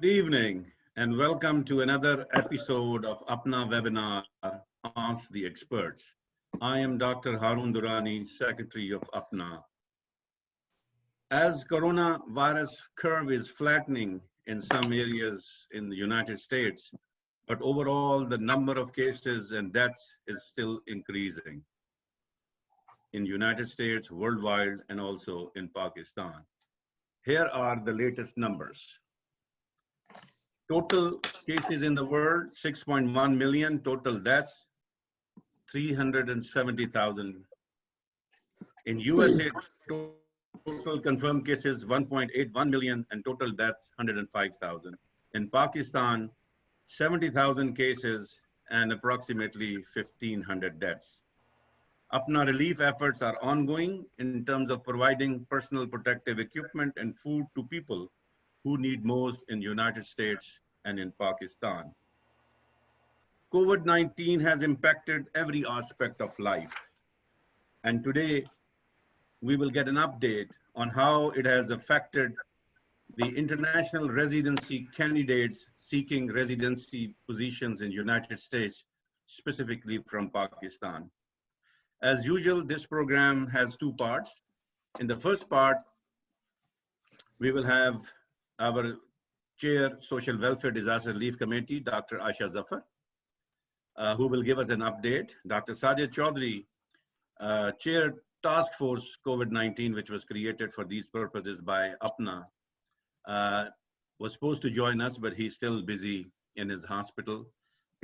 Good evening and welcome to another episode of APPNA webinar, Ask the Experts. I am Dr. Harun Durrani, Secretary of APPNA. As coronavirus curve is flattening in some areas in the United States, but overall the number of cases and deaths is still increasing in the United States, worldwide, and also in Pakistan. Here are the latest numbers. Total cases in the world, 6.1 million. Total deaths, 370,000. In USA, total confirmed cases, 1.81 million, and total deaths, 105,000. In Pakistan, 70,000 cases and approximately 1,500 deaths. APPNA relief efforts are ongoing in terms of providing personal protective equipment and food to people who need most in the United States and in Pakistan. COVID-19 has impacted every aspect of life. And today, we will get an update on how it has affected the international residency candidates seeking residency positions in the United States, specifically from Pakistan. As usual, this program has two parts. In the first part, we will have our Chair, Social Welfare Disaster Relief Committee, Dr. Asha Zafar, who will give us an update. Dr. Sajid Chaudhry, Chair Task Force COVID-19, which was created for these purposes by APPNA, was supposed to join us, but he's still busy in his hospital.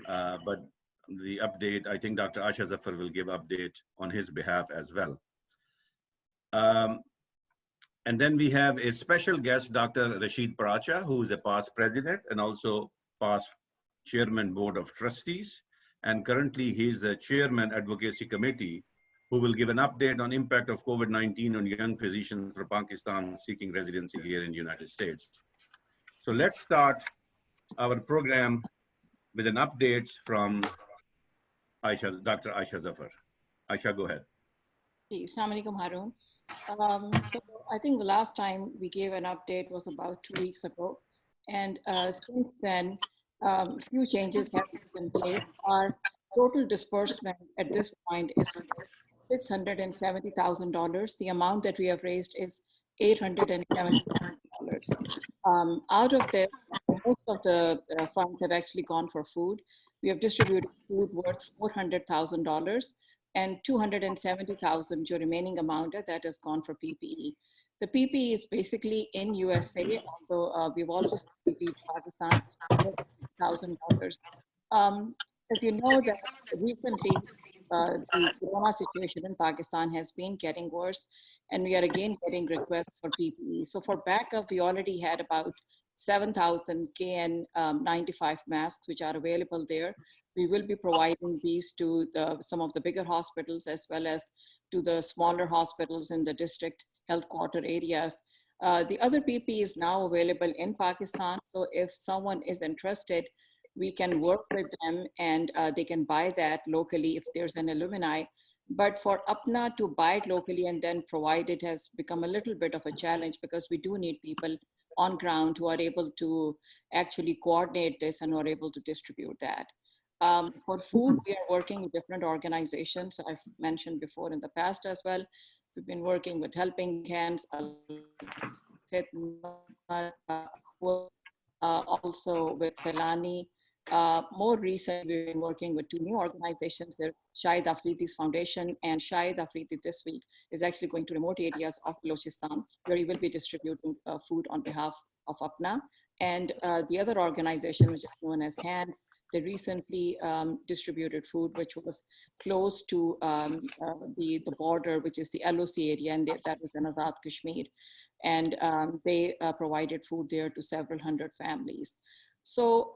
But the update, I think Dr. Asha Zafar will give update on his behalf as well. And then we have a special guest, Dr. Rashid Paracha, who is a past president and also past chairman board of trustees. And currently he's the chairman advocacy committee, who will give an update on impact of COVID-19 on young physicians from Pakistan seeking residency here in the United States. So let's start our program with an update from Dr. Asha Zafar. Aisha, go ahead. Assalamu alaikum, Harun. So I think the last time we gave an update was about 2 weeks ago. And since then, few changes have taken place. Our total disbursement at this point is $670,000. The amount that we have raised is $870,000. Out of this, most of the funds have actually gone for food. We have distributed food worth $400,000 and $270,000, your remaining amount that has gone for PPE. The PPE is basically in USA, although we've also PPE to Pakistan, $1,000. As you know, that recently the corona situation in Pakistan has been getting worse, and we are again getting requests for PPE. So for backup, we already had about 7,000 KN95 masks, which are available there. We will be providing these to some of the bigger hospitals as well as to the smaller hospitals in the district health quarter areas. The other PPE is now available in Pakistan. So if someone is interested, we can work with them and they can buy that locally if there's an alumni. But for APPNA to buy it locally and then provide it has become a little bit of a challenge because we do need people on ground who are able to actually coordinate this and who are able to distribute that. For food, we are working with different organizations. I've mentioned before in the past as well. We've been working with Helping Hands, also with Selani. More recently, we've been working with two new organizations. They're Shahid Afridi's Foundation, and Shahid Afridi this week is actually going to remote areas of Balochistan, where he will be distributing food on behalf of APPNA. And the other organization, which is known as HANDS, they recently distributed food which was close to the border, which is the LOC area, and that was in Azad Kashmir. And they provided food there to several hundred families. So,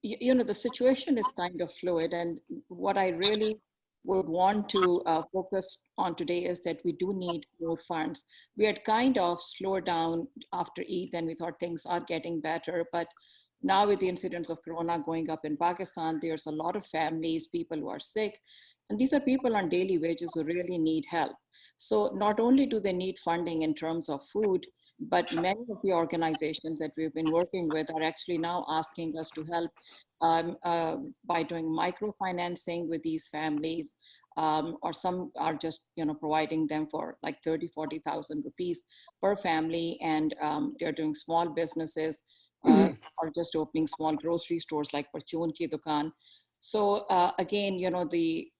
you know, the situation is kind of fluid, and what I really would want to focus on today is that we do need more funds. We had kind of slowed down after Eid and we thought things are getting better, but now with the incidence of corona going up in Pakistan, there's a lot of families, people who are sick, and these are people on daily wages who really need help. So not only do they need funding in terms of food, But many of the organizations that we've been working with are actually now asking us to help by doing microfinancing with these families, or some are just providing them for like 30, 40,000 rupees per family, and they're doing small businesses, or just opening small grocery stores like Parchun Ki Dukan. So again, the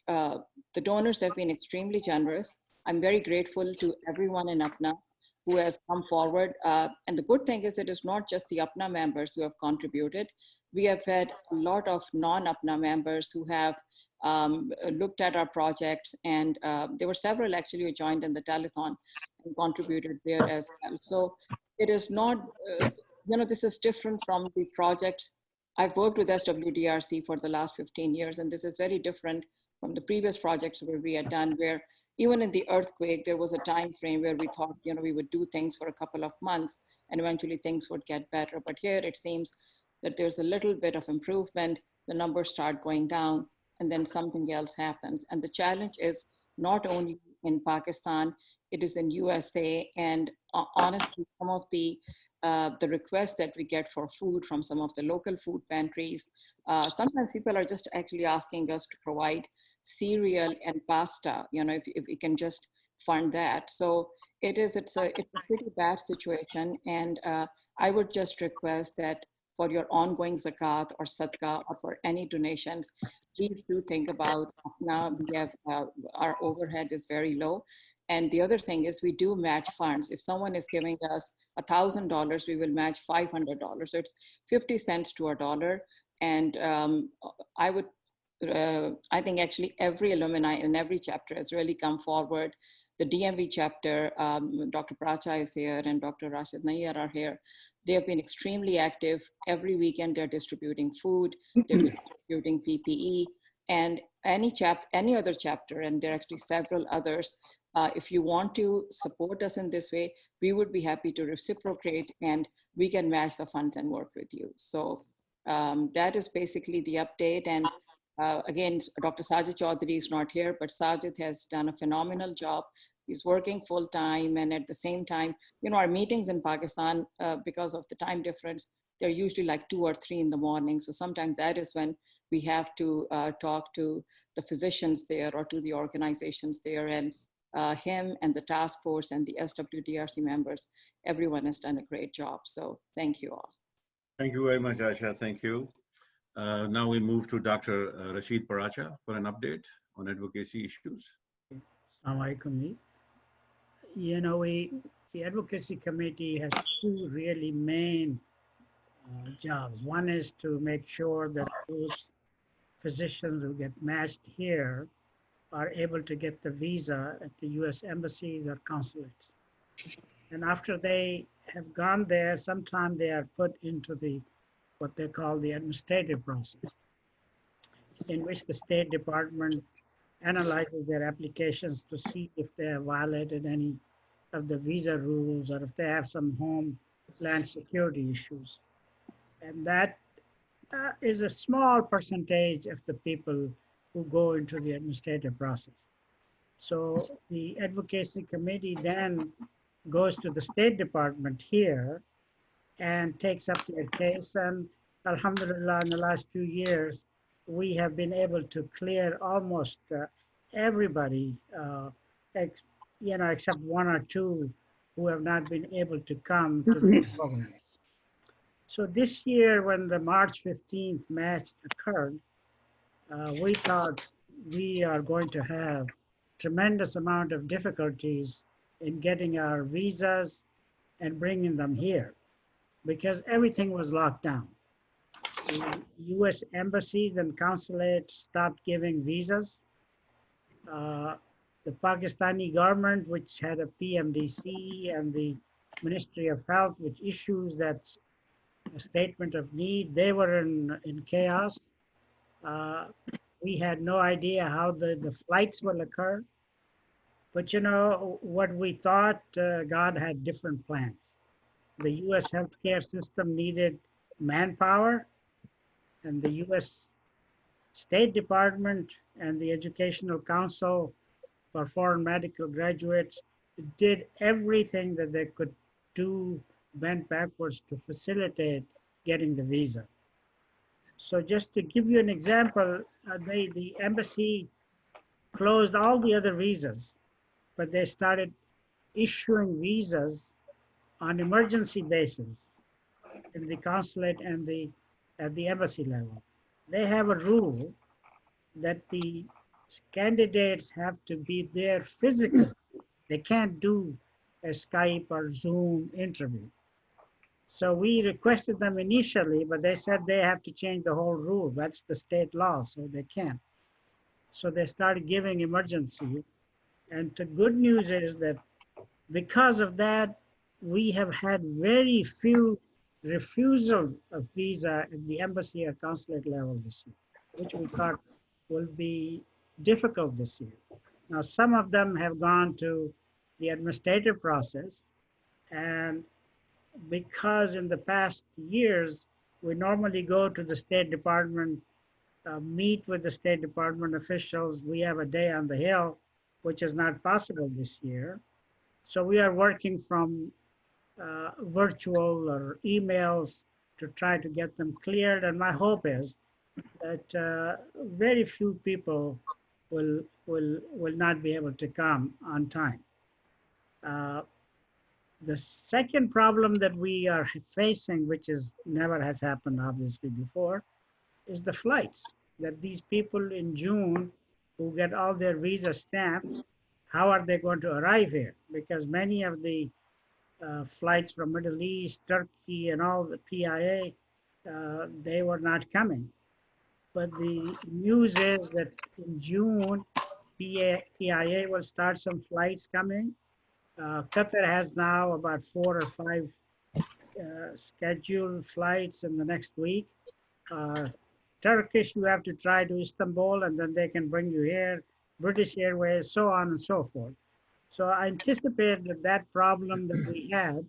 donors have been extremely generous. I'm very grateful to everyone in APPNA who has come forward. And the good thing is it is not just the APPNA members who have contributed. We have had a lot of non-APPNA members who have looked at our projects, and there were several actually who joined in the telethon and contributed there as well. So it is not, this is different from the projects. I've worked with SWDRC for the last 15 years, and this is very different from the previous projects where we had done, where even in the earthquake, there was a time frame where we thought, we would do things for a couple of months and eventually things would get better. But here it seems that there's a little bit of improvement, the numbers start going down, and then something else happens. And the challenge is not only in Pakistan, it is in USA. And honestly, some of the requests that we get for food from some of the local food pantries, sometimes people are just actually asking us to provide cereal and pasta, if we can just fund that. So it's a pretty bad situation. And I would just request that for your ongoing zakat or sadaqah or for any donations, please do think about, now we have, our overhead is very low. And the other thing is we do match funds. If someone is giving us $1,000, we will match $500. So it's 50 cents to a dollar. And I think actually every alumni in every chapter has really come forward. The DMV chapter, Dr. Pracha is here and Dr. Rashid Nayyar are here. They have been extremely active. Every weekend they're distributing food, they're distributing PPE, and any other chapter, and there are actually several others. If you want to support us in this way, we would be happy to reciprocate, and we can match the funds and work with you. So that is basically the update. And again, Dr. Sajid Chaudhary is not here, but Sajid has done a phenomenal job. He's working full time, and at the same time, our meetings in Pakistan, because of the time difference, they're usually like 2 or 3 in the morning. So sometimes that is when we have to talk to the physicians there or to the organizations there. And him and the task force and the SWDRC members, everyone has done a great job. So thank you all. Thank you very much, Asha. Thank you. Now we move to Dr. Rashid Paracha for an update on advocacy issues. Assalamu alaikum. The advocacy committee has 2 really main jobs. One is to make sure that those physicians who get matched here are able to get the visa at the US embassies or consulates. And after they have gone there, sometimes they are put into what they call the administrative process, in which the State Department analyzes their applications to see if they have violated any of the visa rules or if they have some homeland security issues. And that is a small percentage of the people who go into the administrative process. So the advocacy committee then goes to the State Department here and takes up their case. And alhamdulillah, in the last 2 years, we have been able to clear almost everybody, except 1 or 2 who have not been able to come to the programs. So this year, when the March 15th match occurred, we thought we are going to have tremendous amount of difficulties in getting our visas and bringing them here because everything was locked down. The US embassies and consulates stopped giving visas. The Pakistani government, which had a PMDC, and the Ministry of Health, which issues that a statement of need, they were in chaos. We had no idea how the flights will occur. But what we thought, God had different plans. The US healthcare system needed manpower, and the US State Department and the Educational Council for Foreign Medical Graduates did everything that they could do bend backwards to facilitate getting the visa. So just to give you an example, the embassy closed all the other visas, but they started issuing visas on emergency basis in the consulate and at the embassy level. They have a rule that the candidates have to be there physically. They can't do a Skype or Zoom interview. So we requested them initially, but they said they have to change the whole rule. That's the state law, so they can't. So they started giving emergency. And the good news is that because of that, we have had very few refusal of visa at the embassy or consulate level this year, which we thought will be difficult this year. Now, some of them have gone to the administrative process, and because in the past years, we normally go to the State Department, meet with the State Department officials. We have a day on the Hill, which is not possible this year. So we are working from virtual or emails to try to get them cleared. And my hope is that very few people will not be able to come on time. The second problem that we are facing, which is never has happened obviously before, is the flights. That these people in June who get all their visa stamped, how are they going to arrive here? Because many of the flights from Middle East, Turkey, and all the PIA, they were not coming. But the news is that in June, PIA will start some flights coming. Qatar has now about 4 or 5 scheduled flights in the next week. Turkish, you have to try to Istanbul, and then they can bring you here. British Airways, so on and so forth. So I anticipate that that problem that we had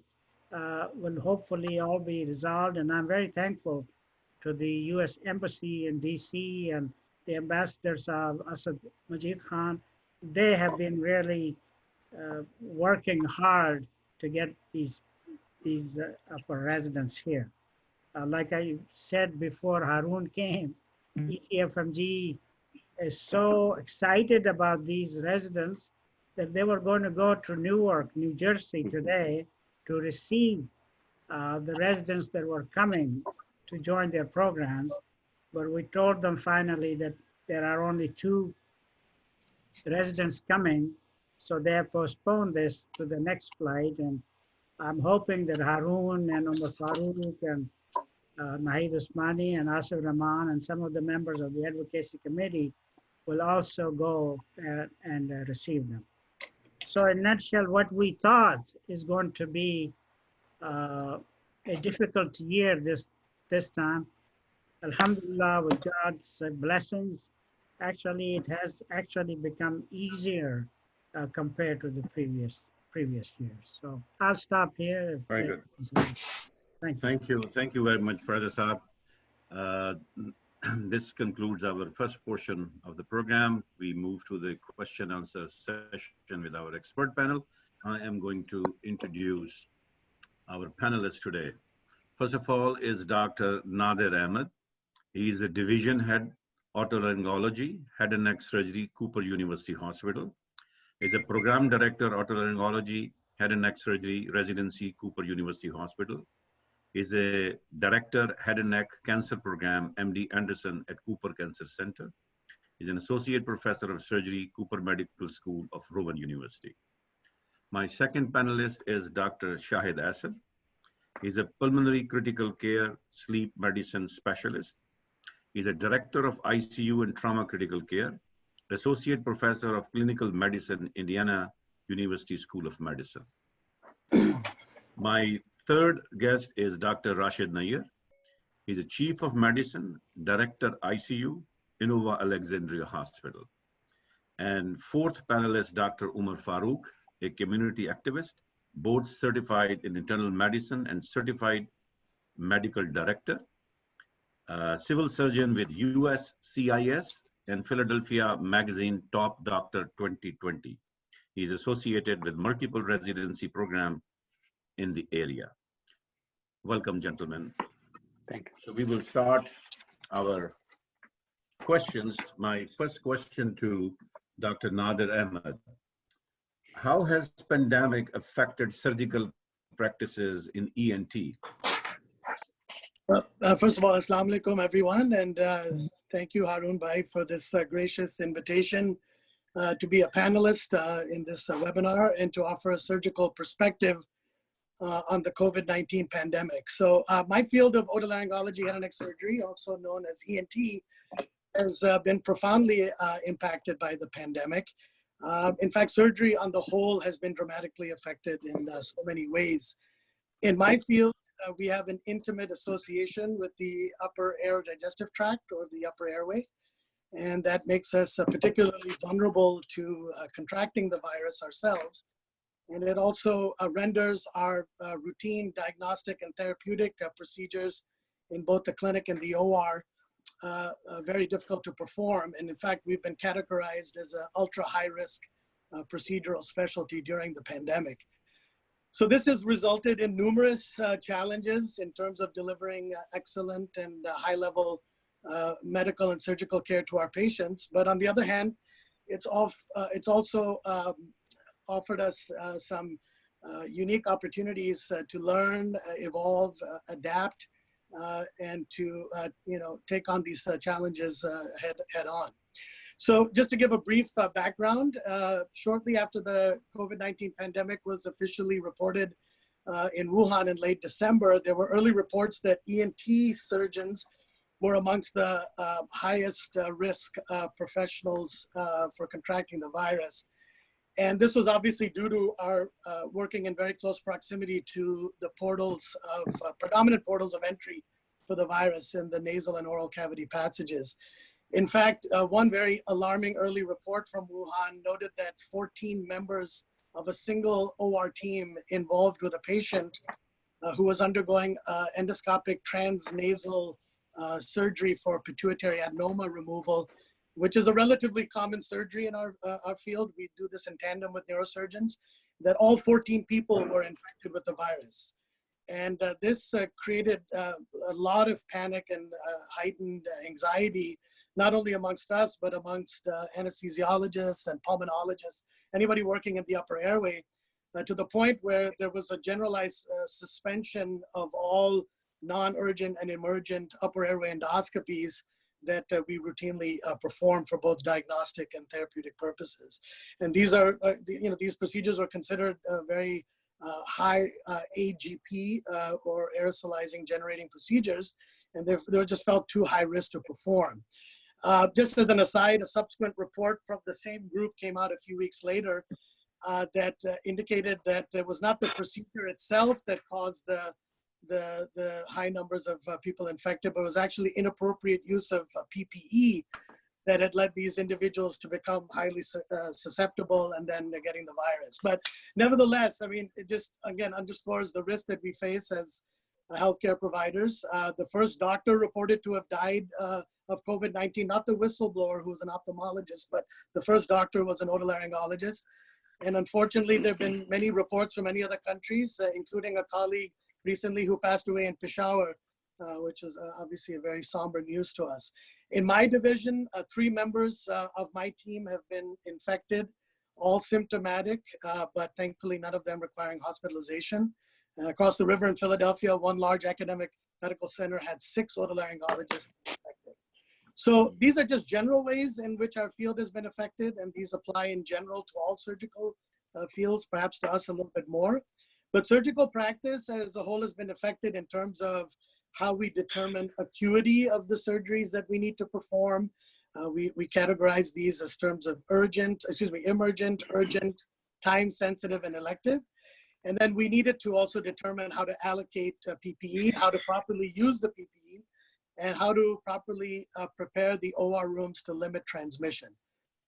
will hopefully all be resolved. And I'm very thankful to the U.S. Embassy in D.C. and the ambassadors of Asad Majid Khan. They have been really working hard to get these for residents here. Like I said before, Harun came. ECFMG is so excited about these residents that they were going to go to Newark, New Jersey today to receive the residents that were coming to join their programs. But we told them finally that there are only 2 residents coming, so they have postponed this to the next flight. And I'm hoping that Harun and Umar Farouk and Nahid Usmani and Asif Rahman and some of the members of the advocacy committee will also go and receive them. So in a nutshell, what we thought is going to be a difficult year this time, Alhamdulillah, with God's blessings, actually it has actually become easier compared to the previous years. So I'll stop here. Very good. Thank you. Thank you very much, Farada Saab. This concludes our first portion of the program. We move to the question answer session with our expert panel. I am going to introduce our panelists today. First of all is Dr. Nadir Ahmed. He is a division head, otolaryngology, head and neck surgery, Cooper University Hospital. He is a program director, otolaryngology, head and neck surgery, residency, Cooper University Hospital. He's a director, head and neck cancer program, MD Anderson at Cooper Cancer Center. He's an associate professor of surgery, Cooper Medical School of Rowan University. My second panelist is Dr. Shahid Asad. He's a pulmonary critical care sleep medicine specialist. He's a director of ICU and trauma critical care, associate professor of clinical medicine, Indiana University School of Medicine. My third guest is Dr. Rashid Nair. He's a chief of medicine, director ICU, Innova Alexandria Hospital. And fourth panelist, Dr. Umar Farouk, a community activist, board certified in internal medicine and certified medical director, civil surgeon with USCIS and Philadelphia Magazine Top Doctor 2020. He's associated with multiple residency programs in the area. Welcome, gentlemen. Thank you. So we will start our questions. My first question to Dr. Nader Ahmed. How has pandemic affected surgical practices in ENT? First of all, Assalamu alaikum, everyone, and thank you, Harun Bhai, for this gracious invitation to be a panelist in this webinar and to offer a surgical perspective on the COVID-19 pandemic. So my field of otolaryngology, head and neck surgery, also known as ENT, has been profoundly impacted by the pandemic. In fact, surgery on the whole has been dramatically affected in so many ways. In my field, we have an intimate association with the upper air digestive tract or the upper airway. And that makes us particularly vulnerable to contracting the virus ourselves. And it also renders our routine diagnostic and therapeutic procedures in both the clinic and the OR very difficult to perform. And in fact, we've been categorized as an ultra high risk procedural specialty during the pandemic. So this has resulted in numerous challenges in terms of delivering excellent and high level medical and surgical care to our patients. But on the other hand, it's also offered us some unique opportunities to learn, evolve, adapt, and to take on these challenges head on. So just to give a brief background, shortly after the COVID-19 pandemic was officially reported in Wuhan in late December, there were early reports that ENT surgeons were amongst the highest risk professionals for contracting the virus. And this was obviously due to our working in very close proximity to the portals of, predominant portals of entry for the virus in the nasal and oral cavity passages. In fact, one very alarming early report from Wuhan noted that 14 members of a single OR team involved with a patient who was undergoing endoscopic transnasal surgery for pituitary adenoma removal, which is a relatively common surgery in our field. We do this in tandem with neurosurgeons, that all 14 people were infected with the virus. And this created a lot of panic and heightened anxiety, not only amongst us, but amongst anesthesiologists and pulmonologists, anybody working in the upper airway, to the point where there was a generalized suspension of all non-urgent and emergent upper airway endoscopies that we routinely perform for both diagnostic and therapeutic purposes. And these are, these procedures are considered very high AGP or aerosolizing generating procedures, and they were just felt too high risk to perform. Just as an aside, a subsequent report from the same group came out a few weeks later that indicated that it was not the procedure itself that caused the high numbers of people infected, but it was actually inappropriate use of PPE that had led these individuals to become highly susceptible and then getting the virus. But nevertheless, I mean, it just, again, underscores the risk that we face as healthcare providers. The first doctor reported to have died of COVID-19, not the whistleblower who was an ophthalmologist, but the first doctor was an otolaryngologist. And unfortunately, there have been many reports from many other countries, including a colleague recently who passed away in Peshawar, which is obviously a very somber news to us. In my division, 3 members of my team have been infected, all symptomatic, but thankfully none of them requiring hospitalization. Across the river in Philadelphia, one large academic medical center had 6 otolaryngologists infected. So these are just general ways in which our field has been affected, and these apply in general to all surgical fields, perhaps to us a little bit more. But surgical practice as a whole has been affected in terms of how we determine acuity of the surgeries that we need to perform. We categorize these as terms of emergent, urgent, time-sensitive, and elective. And then we needed to also determine how to allocate PPE, how to properly use the PPE, and how to properly prepare the OR rooms to limit transmission.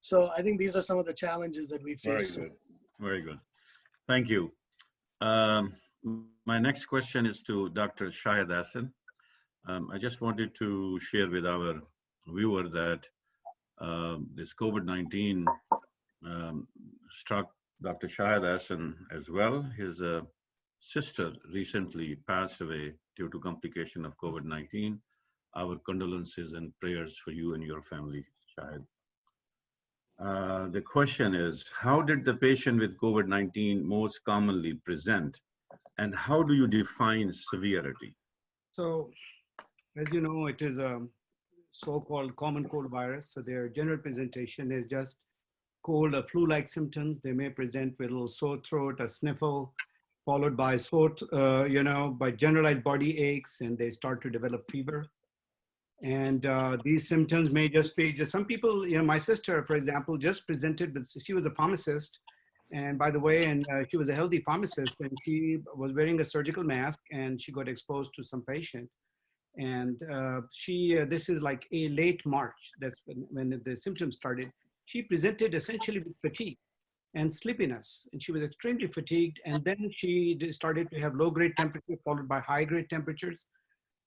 So I think these are some of the challenges that we face. Very good. Very good. Thank you. My next question is to Dr. Shahid Hassan. I just wanted to share with our viewer that this COVID-19 struck Dr. Shahid Hassan as well. His sister recently passed away due to complication of COVID-19. Our condolences and prayers for you and your family, Shahid. The question is, how did the patient with COVID-19 most commonly present, and how do you define severity? So, as you know, it is a so-called common cold virus. So their general presentation is just cold or flu-like symptoms. They may present with a little sore throat, a sniffle, followed by by generalized body aches, and they start to develop fever. And these symptoms may just be some people, my sister, for example, just presented with, she was a pharmacist. And by the way, she was a healthy pharmacist, and she was wearing a surgical mask, and she got exposed to some patient. And this is like a late March, that's when the symptoms started. She presented essentially with fatigue and sleepiness, and she was extremely fatigued. And then she started to have low-grade temperature followed by high-grade temperatures.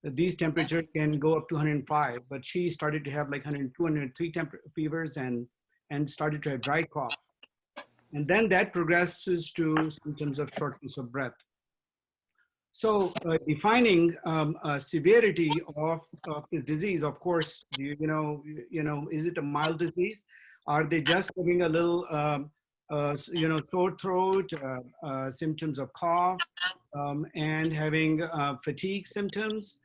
These temperatures can go up to 105, but she started to have like 102, 103 fevers and started to have dry cough. And then that progresses to symptoms of shortness of breath. So defining severity of this disease, of course, is it a mild disease? Are they just having a little, sore throat, symptoms of cough, and having fatigue symptoms,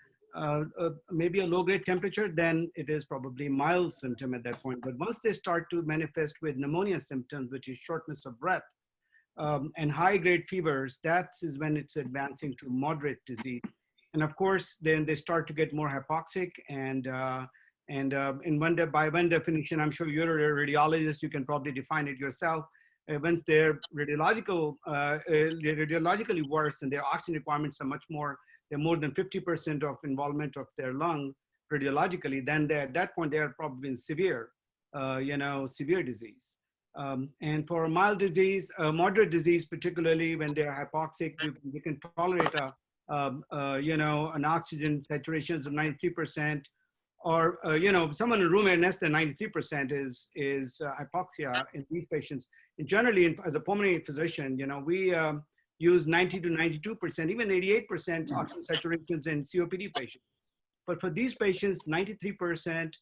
maybe a low-grade temperature? Then it is probably mild symptom at that point. But once they start to manifest with pneumonia symptoms, which is shortness of breath, and high-grade fevers, that is when it's advancing to moderate disease. And of course, then they start to get more hypoxic, by one definition, I'm sure you're a radiologist, you can probably define it yourself. Once they're radiologically worse and their oxygen requirements are much more, they're more than 50% of involvement of their lung radiologically, then at that point they are probably in severe disease. And for mild disease, moderate disease, particularly when they're hypoxic, you can tolerate an oxygen saturation of 93%, or someone in room air less than 93% is hypoxia in these patients. And generally, as a pulmonary physician, we use 90 to 92%, even 88% oxygen saturations in COPD patients. But for these patients, 93%,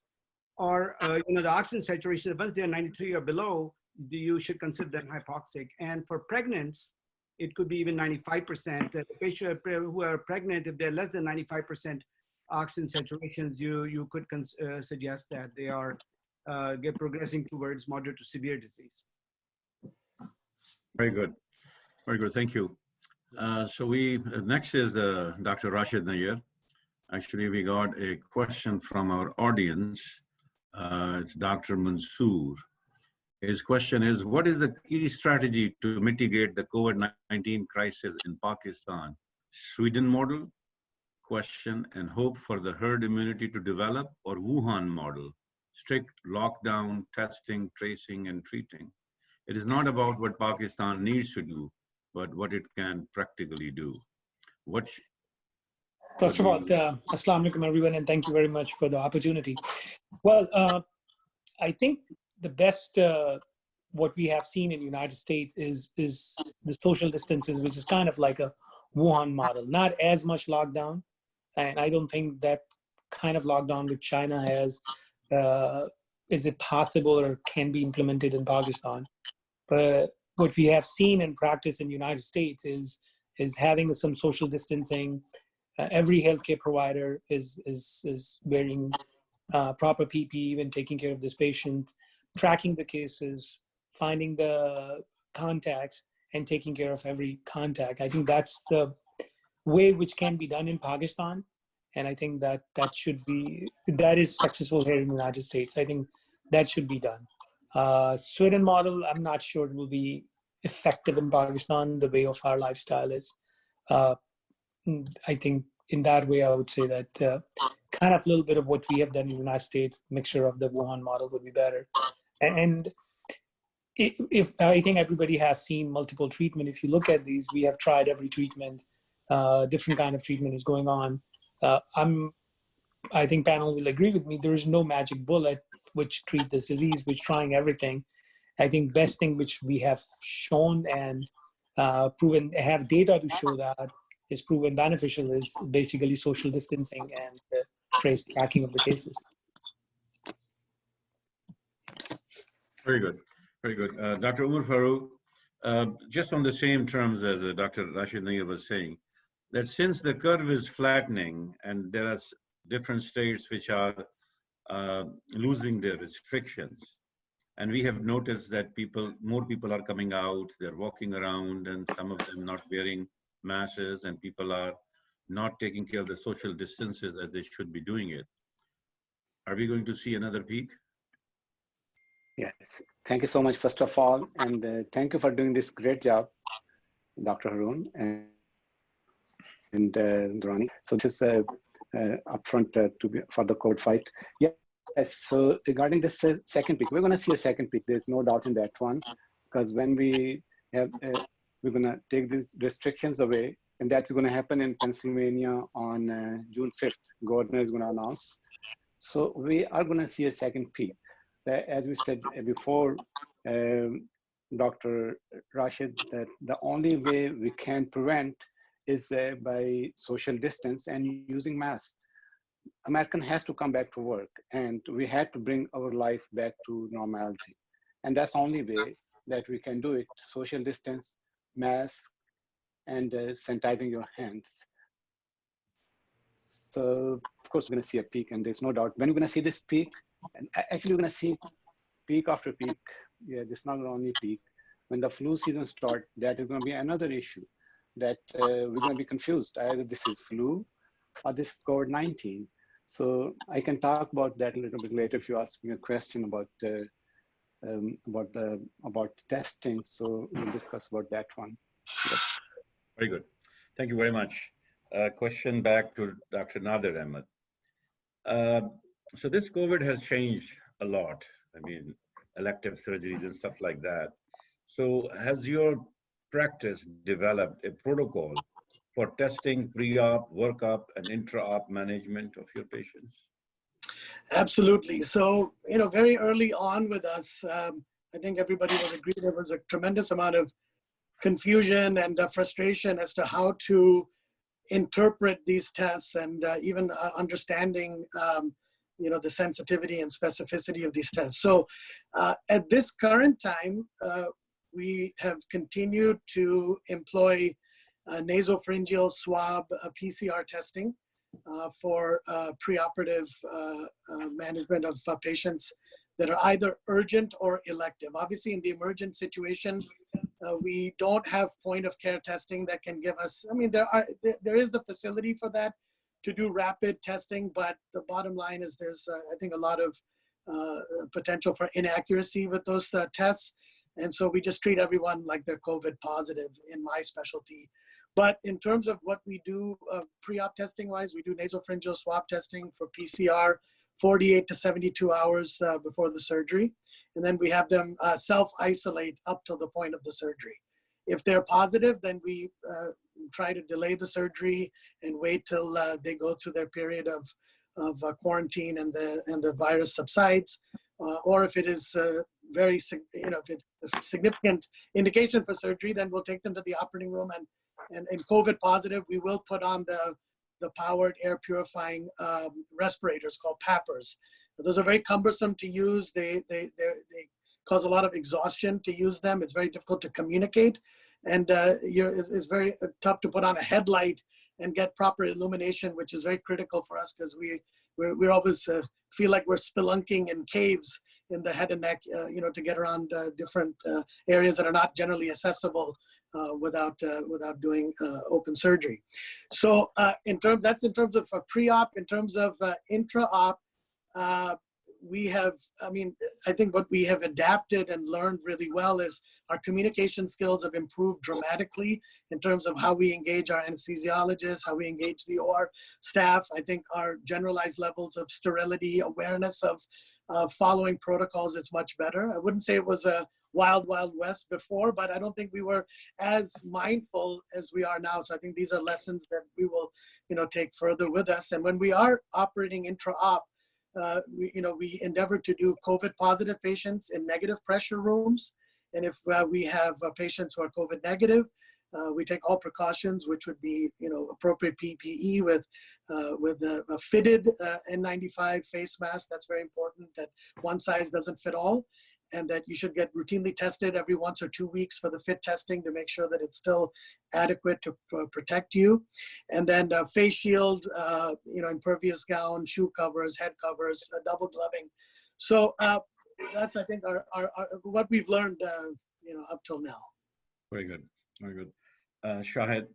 or the oxygen saturation, once they're 93 or below, you should consider them hypoxic. And for pregnants, it could be even 95%. The patients who are pregnant, if they're less than 95% oxygen saturations, you could suggest that they are progressing towards moderate to severe disease. Very good. Very good. Thank you. So next is Dr. Rashid Nair. Actually, we got a question from our audience. It's Dr. Mansoor. His question is, what is the key strategy to mitigate the COVID-19 crisis in Pakistan? Sweden model, question, and hope for the herd immunity to develop, or Wuhan model, strict lockdown, testing, tracing, and treating? It is not about what Pakistan needs to do, but what it can practically do. First of all, Assalamu alaikum everyone, and thank you very much for the opportunity. Well, I think the best, what we have seen in the United States is the social distances, which is kind of like a Wuhan model, not as much lockdown. And I don't think that kind of lockdown which China has, is it possible or can be implemented in Pakistan. But what we have seen in practice in the United States is having some social distancing. Every healthcare provider is wearing proper PPE when taking care of this patient, tracking the cases, finding the contacts, and taking care of every contact. I think that's the way which can be done in Pakistan. And I think that is successful here in the United States. I think that should be done. Sweden model, I'm not sure it will be effective in Pakistan, the way of our lifestyle is. I think in that way, I would say that kind of a little bit of what we have done in the United States, mixture of the Wuhan model would be better. And if I think everybody has seen multiple treatment. If you look at these, we have tried every treatment, different kind of treatment is going on. I think panel will agree with me. There is no magic bullet which treat this disease, which trying everything. I think best thing which we have shown and proven, have data to show that is proven beneficial is basically social distancing and trace tracking of the cases. Very good. Very good. Dr. Umar Farooq, just on the same terms as Dr. Rashid Nair was saying, that since the curve is flattening and there are different states which are losing their restrictions, and we have noticed that more people are coming out, they're walking around, and some of them not wearing masks, and people are not taking care of the social distances as they should be doing it. Are we going to see another peak? Yes, thank you so much, first of all, and thank you for doing this great job, Dr. Haroon and Durrani. So this is upfront for the COVID fight. Yes, so regarding this second peak, we're going to see a second peak. There's no doubt in that one, because when we have, we're going to take these restrictions away, and that's going to happen in Pennsylvania on June 5th. Governor is going to announce. So we are going to see a second peak. As we said before, Dr. Rashid, that the only way we can prevent is by social distance and using masks. American has to come back to work, and we had to bring our life back to normality. And that's the only way that we can do it: social distance, mask, and sanitizing your hands. So of course, we're going to see a peak, and there's no doubt. When we're going to see this peak, and actually we're going to see peak after peak. Yeah, this is not only peak. When the flu season starts, that is going to be another issue that we're going to be confused. Either this is flu or this is COVID-19. So I can talk about that a little bit later if you ask me a question about testing. So we'll discuss about that one. Yep. Very good. Thank you very much. Question back to Dr. Nader Ahmed. So this COVID has changed a lot. I mean, elective surgeries and stuff like that. So has your practice developed a protocol for testing pre-op, workup, and intra-op management of your patients? Absolutely. So, very early on with us, I think everybody will agree there was a tremendous amount of confusion and frustration as to how to interpret these tests, and even understanding the sensitivity and specificity of these tests. So at this current time, we have continued to employ nasopharyngeal swab PCR testing for preoperative management of patients that are either urgent or elective. Obviously, in the emergent situation, we don't have point of care testing that can give us, there is the facility for that to do rapid testing, but the bottom line is there's, I think, a lot of potential for inaccuracy with those tests. And so we just treat everyone like they're COVID positive in my specialty. But in terms of what we do pre-op testing wise, we do nasopharyngeal swab testing for PCR 48 to 72 hours before the surgery. And then we have them self-isolate up till the point of the surgery. If they're positive, then we try to delay the surgery and wait till they go through their period of quarantine and the virus subsides. Or if it is if it's a significant indication for surgery, then we'll take them to the operating room, and in COVID positive, we will put on the powered air purifying respirators called PAPRs. Those are very cumbersome to use. They cause a lot of exhaustion to use them. It's very difficult to communicate, and it's very tough to put on a headlight and get proper illumination, which is very critical for us because we always feel like we're spelunking in caves in the head and neck, to get around different areas that are not generally accessible without doing open surgery. So that's in terms of pre-op. In terms of intra-op, we have, I think what we have adapted and learned really well is our communication skills have improved dramatically in terms of how we engage our anesthesiologists, how we engage the OR staff. I think our generalized levels of sterility, awareness of following protocols, it's much better. I wouldn't say it was a wild, wild west before, but I don't think we were as mindful as we are now. So I think these are lessons that we will, take further with us. And when we are operating intra-op, we endeavor to do COVID positive patients in negative pressure rooms And if we have patients who are COVID negative, we take all precautions, which would be, appropriate PPE with a fitted N95 face mask. That's very important, that one size doesn't fit all, and that you should get routinely tested every 1 or 2 weeks for the fit testing to make sure that it's still adequate to protect you. And then face shield, impervious gown, shoe covers, head covers, double gloving. So that's, I think, our what we've learned, up till now. Very good, very good. Shahid,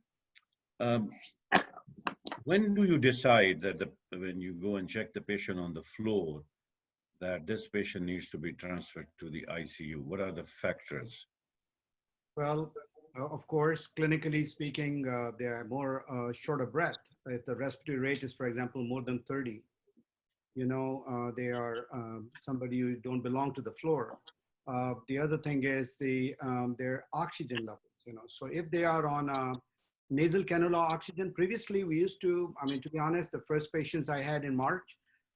when do you decide that when you go and check the patient on the floor, that this patient needs to be transferred to the ICU? What are the factors? Well, of course, clinically speaking, they are more short of breath. If the respiratory rate is, for example, more than 30, they are somebody who don't belong to the floor. The other thing is their oxygen levels. So if they are on nasal cannula oxygen, previously we used to, to be honest, the first patients I had in March,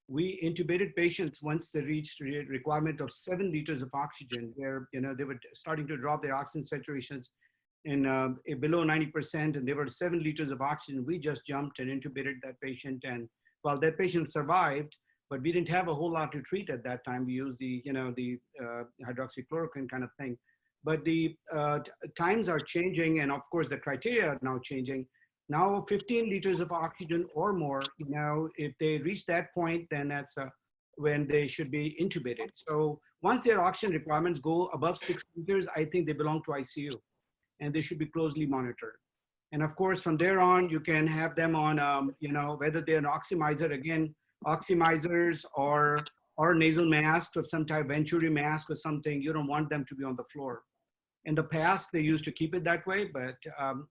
we intubated patients once they reached a requirement of 7 liters of oxygen, where they were starting to drop their oxygen saturations in below 90%, and they were 7 liters of oxygen. We just jumped and intubated that patient, and well, that patient survived, but we didn't have a whole lot to treat at that time. We used the hydroxychloroquine kind of thing. But the times are changing, and of course the criteria are now changing. Now 15 liters of oxygen or more, if they reach that point, then that's when they should be intubated. So once their oxygen requirements go above 6 liters, I think they belong to ICU, and they should be closely monitored. And of course, from there on, you can have them on, whether they're an oxymizer, again, oxymizers or nasal mask of some type, Venturi mask or something. You don't want them to be on the floor. In the past, they used to keep it that way, but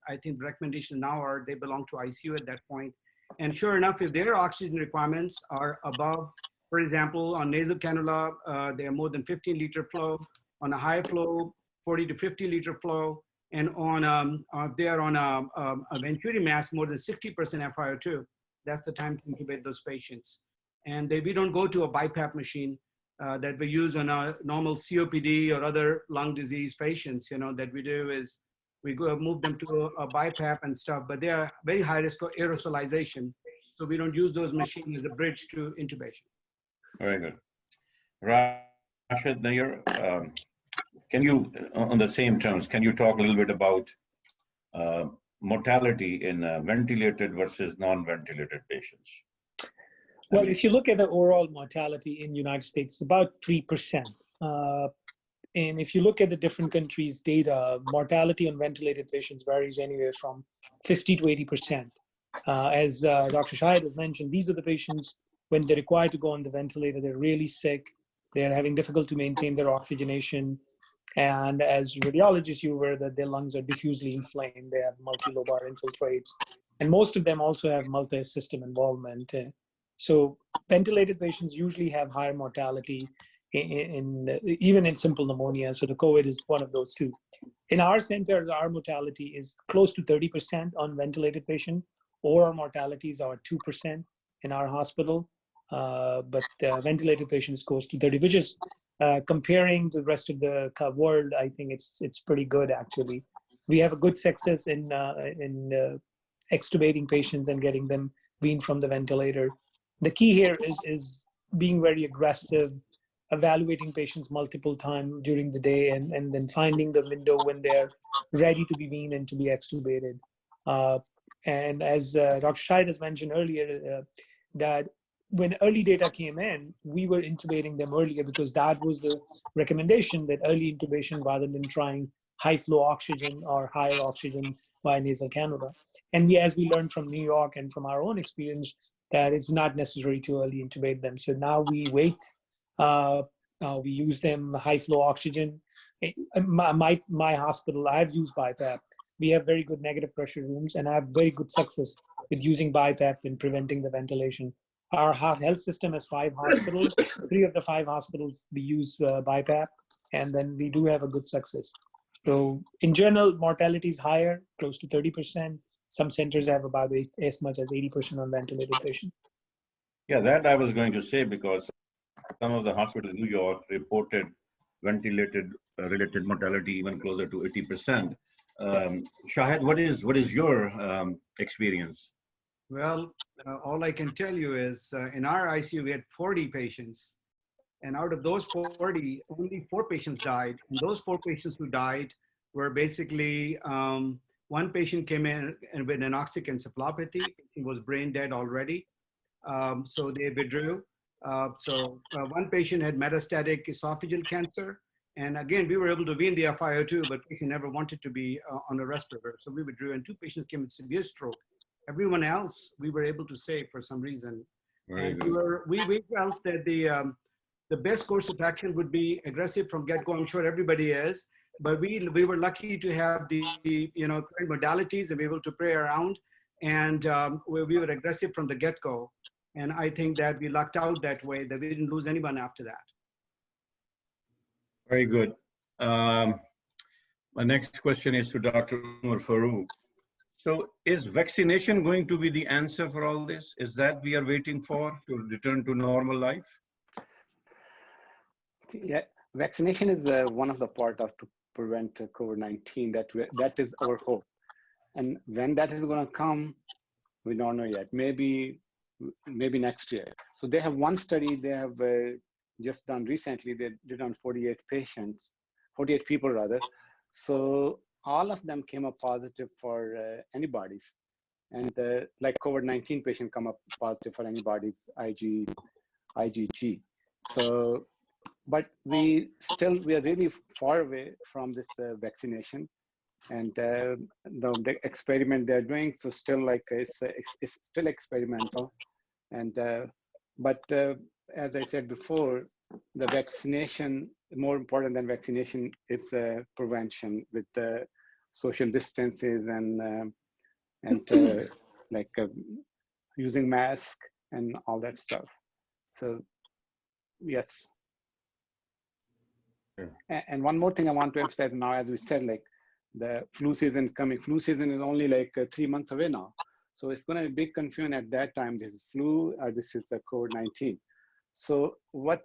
I think the recommendation now are they belong to ICU at that point. And sure enough, if their oxygen requirements are above, for example, on nasal cannula, they are more than 15 liter flow, on a high flow, 40 to 50 liter flow, and on they are on a Venturi mask, more than 60% FiO2, that's the time to intubate those patients. And we don't go to a BiPAP machine that we use on a normal COPD or other lung disease patients. That we do is we go move them to a BiPAP and stuff, but they are very high risk of aerosolization. So we don't use those machines as a bridge to intubation. Very good. Rashid Nair, can you, on the same terms, can you talk a little bit about mortality in ventilated versus non-ventilated patients? Well, if you look at the overall mortality in the United States, it's about 3%. And if you look at the different countries' data, mortality on ventilated patients varies anywhere from 50 to 80%. As Dr. Shahid has mentioned, these are the patients, when they're required to go on the ventilator, they're really sick, they're having difficulty to maintain their oxygenation. And as radiologists, you're aware that their lungs are diffusely inflamed, they have multilobar infiltrates, and most of them also have multi-system involvement. So ventilated patients usually have higher mortality even in simple pneumonia. So the COVID is one of those two. In our center, our mortality is close to 30% on ventilated patient. Oral mortalities are 2% in our hospital, but ventilated patients close to 30, which is comparing the rest of the world. I think it's pretty good actually. We have a good success in extubating patients and getting them weaned from the ventilator. The key here is being very aggressive, evaluating patients multiple times during the day, and then finding the window when they're ready to be weaned and to be extubated. And as Dr. Shahid has mentioned earlier, that when early data came in, we were intubating them earlier because that was the recommendation, that early intubation rather than trying high flow oxygen or higher oxygen via nasal cannula. And as we learned from New York and from our own experience, that it's not necessary to early intubate them. So now we wait. We use them high flow oxygen. My hospital, I've used BiPAP. We have very good negative pressure rooms, and I have very good success with using BiPAP in preventing the ventilation. Our health system has 5 hospitals. 3 of the 5 hospitals, we use BiPAP, and then we do have a good success. So in general, mortality is higher, close to 30%. Some centers have about as much as 80% on ventilated patients. Yeah, that I was going to say, because some of the hospitals in New York reported ventilated related mortality even closer to 80%. Shahid, what is your experience? Well, all I can tell you is in our ICU, we had 40 patients. And out of those 40, only 4 patients died. And those 4 patients who died were basically, one patient came in with anoxic encephalopathy. He was brain dead already. So they withdrew. One patient had metastatic esophageal cancer. And again, we were able to wean the FiO2, but patient never wanted to be on a respirator. So we withdrew, and 2 patients came with severe stroke. Everyone else, we were able to save for some reason. Very And good. we felt that the best course of action would be aggressive from get-go. I'm sure everybody is, but we were lucky to have the current modalities and be able to play around, and we were aggressive from the get-go. And I think that we lucked out that way, that we didn't lose anyone after that. Very good. My next question is to Dr. Umar Farouk. So is vaccination going to be the answer for all this? Is that we are waiting for to return to normal life? Yeah, vaccination is one of the part of to prevent COVID-19. That is our hope. And when that is going to come, we don't know yet. Maybe next year. So they have one study they have just done recently. They did on 48 people rather. So all of them came up positive for antibodies, and like COVID-19 patient come up positive for antibodies, IgG. So, but we are really far away from this vaccination, and the experiment they're doing, so still like it's still experimental. And but as I said before, the vaccination, more important than vaccination is prevention with social distances and like using mask and all that stuff. So yes. Sure. And one more thing I want to emphasize now, as we said, like the flu season coming. Flu season is only like 3 months away now. So it's going to be a big confusion at that time. This is flu or this is COVID-19. So what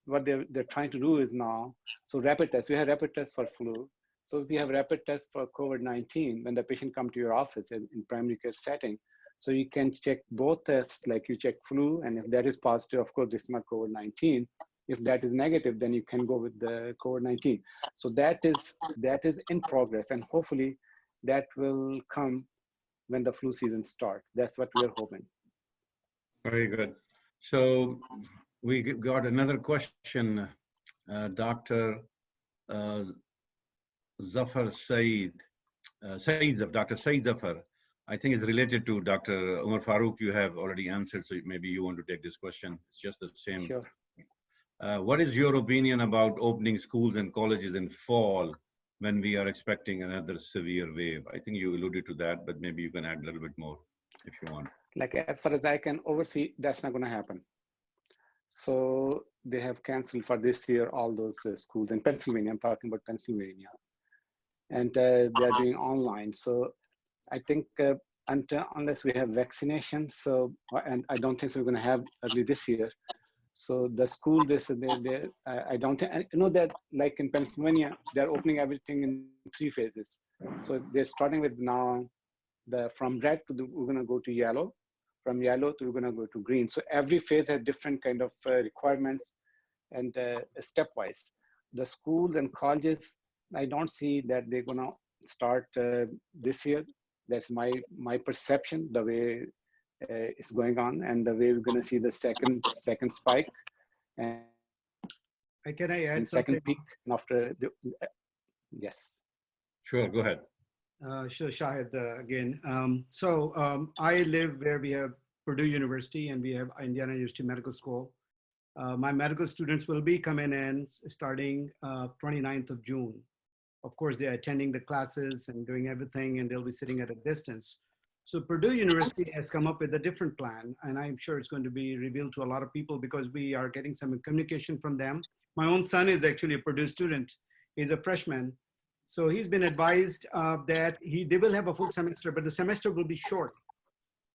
what they're trying to do is now, so rapid tests. We have rapid tests for flu. So if you have rapid tests for COVID-19, when the patient come to your office in primary care setting, so you can check both tests, like you check flu, and if that is positive, of course, this is not COVID-19. If that is negative, then you can go with the COVID-19. So that is in progress, and hopefully that will come when the flu season starts. That's what we are hoping. Very good. So we got another question, Dr. Zafar Saeed, Dr. Saeed Zafar. I think it's related to Dr. Umar Farouk. You have already answered, so maybe you want to take this question. It's just the same. Sure. What is your opinion about opening schools and colleges in fall when we are expecting another severe wave? I think you alluded to that, but maybe you can add a little bit more if you want. Like as far as I can oversee, that's not going to happen. So they have canceled for this year all those schools in Pennsylvania. I'm talking about Pennsylvania, and they are doing online. So I think unless we have vaccination, so, and I don't think so we're going to have early this year. So the school, I don't think, I know that like in Pennsylvania, they're opening everything in 3 phases. So they're starting with now from red to we're going to go to yellow, from yellow to we're going to go to green. So every phase has different kind of requirements and stepwise. The schools and colleges, I don't see that they're going to start this year. That's my perception, the way it's going on, and the way we're going to see the second spike and Can I add second something? peak after the yes. Sure, go ahead. Sure, Shahid, again. I live where we have Purdue University and we have Indiana University Medical School. My medical students will be coming in starting 29th of June. Of course, they're attending the classes and doing everything, and they'll be sitting at a distance. So Purdue University has come up with a different plan, and I'm sure it's going to be revealed to a lot of people because we are getting some communication from them. My own son is actually a Purdue student. He's a freshman. So he's been advised that they will have a full semester, but the semester will be short.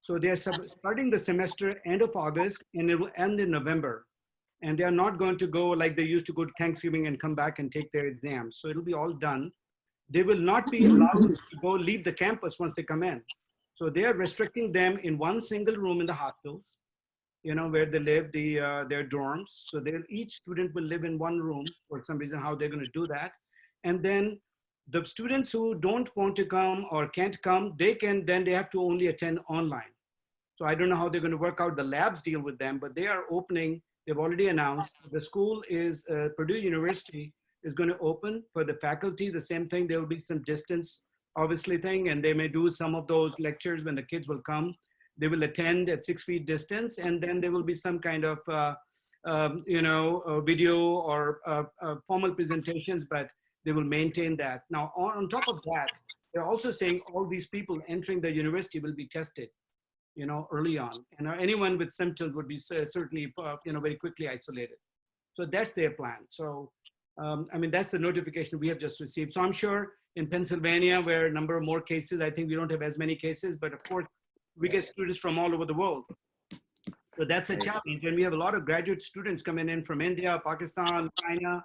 So they're starting the semester end of August, and it will end in November. and they are not going to go like they used to go to Thanksgiving and come back and take their exams. So it'll be all done. They will not be allowed to go leave the campus once they come in. So they are restricting them in one single room in the hospitals, where they live, their dorms. So each student will live in one room for some reason, how they're going to do that. And then the students who don't want to come or can't come, they have to only attend online. So I don't know how they're going to work out the labs deal with them, but they are opening. They've already announced the school is, Purdue University is going to open for the faculty, the same thing. There will be some distance, obviously thing, and they may do some of those lectures when the kids will come. They will attend at 6 feet distance, and then there will be some kind of, video or formal presentations, but they will maintain that. Now, on top of that, they're also saying all these people entering the university will be tested, early on. And anyone with symptoms would be certainly, very quickly isolated. So that's their plan. So, that's the notification we have just received. So I'm sure in Pennsylvania, where a number of more cases, I think we don't have as many cases, but of course, we get students from all over the world. So that's a challenge. And we have a lot of graduate students coming in from India, Pakistan, China.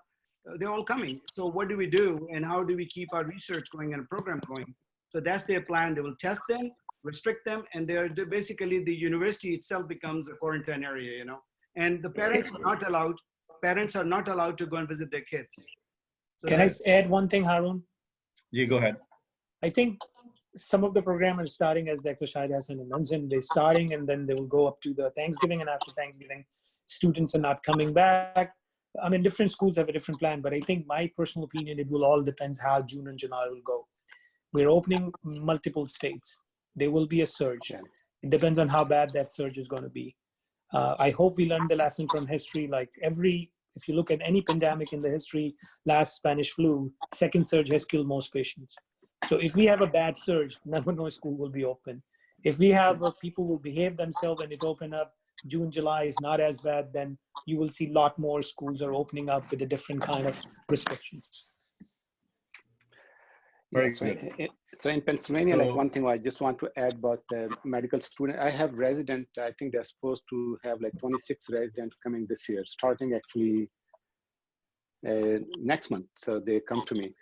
They're all coming. So what do we do? And how do we keep our research going and a program going? So that's their plan. They will test them, restrict them, and they're basically the university itself becomes a quarantine area, And the parents are not allowed to go and visit their kids. So Can I add one thing, Harun? Yeah, go ahead. I think some of the program are starting, as Dr. Shahid Hassan mentioned, they're starting and then they will go up to the Thanksgiving, and after Thanksgiving, students are not coming back. Different schools have a different plan, but I think my personal opinion, it will all depends how June and July will go. We're opening multiple states. There will be a surge. It depends on how bad that surge is going to be. I hope we learned the lesson from history. If you look at any pandemic in the history, last Spanish flu, second surge has killed most patients. So if we have a bad surge, never no school will be open. If we have people will behave themselves and it open up, June, July is not as bad, then you will see a lot more schools are opening up with a different kind of restrictions. Very so, good. So in Pennsylvania, one thing I just want to add about the medical student, I have resident, I think they're supposed to have 26 residents coming this year, starting actually next month. So they come to me.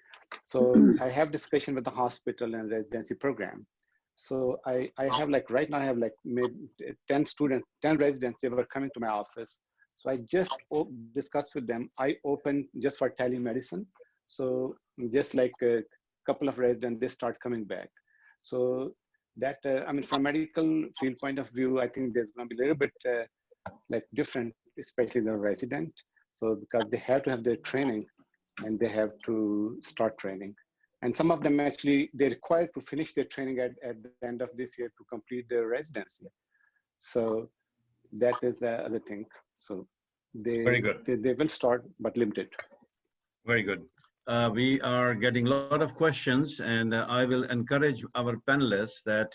So I have discussion with the hospital and residency program. So I have right now I have maybe 10 residents, they were coming to my office. So I just discussed with them. I opened just for telemedicine. So just a couple of residents, they start coming back. So that, from medical field point of view, I think there's going to be a little bit different, especially the resident. So because they have to have their training and they have to start training. And some of them actually, they're required to finish their training at the end of this year to complete their residency. So that is the other thing. So Very good. They will start, but limited. Very good. We are getting a lot of questions, and I will encourage our panelists that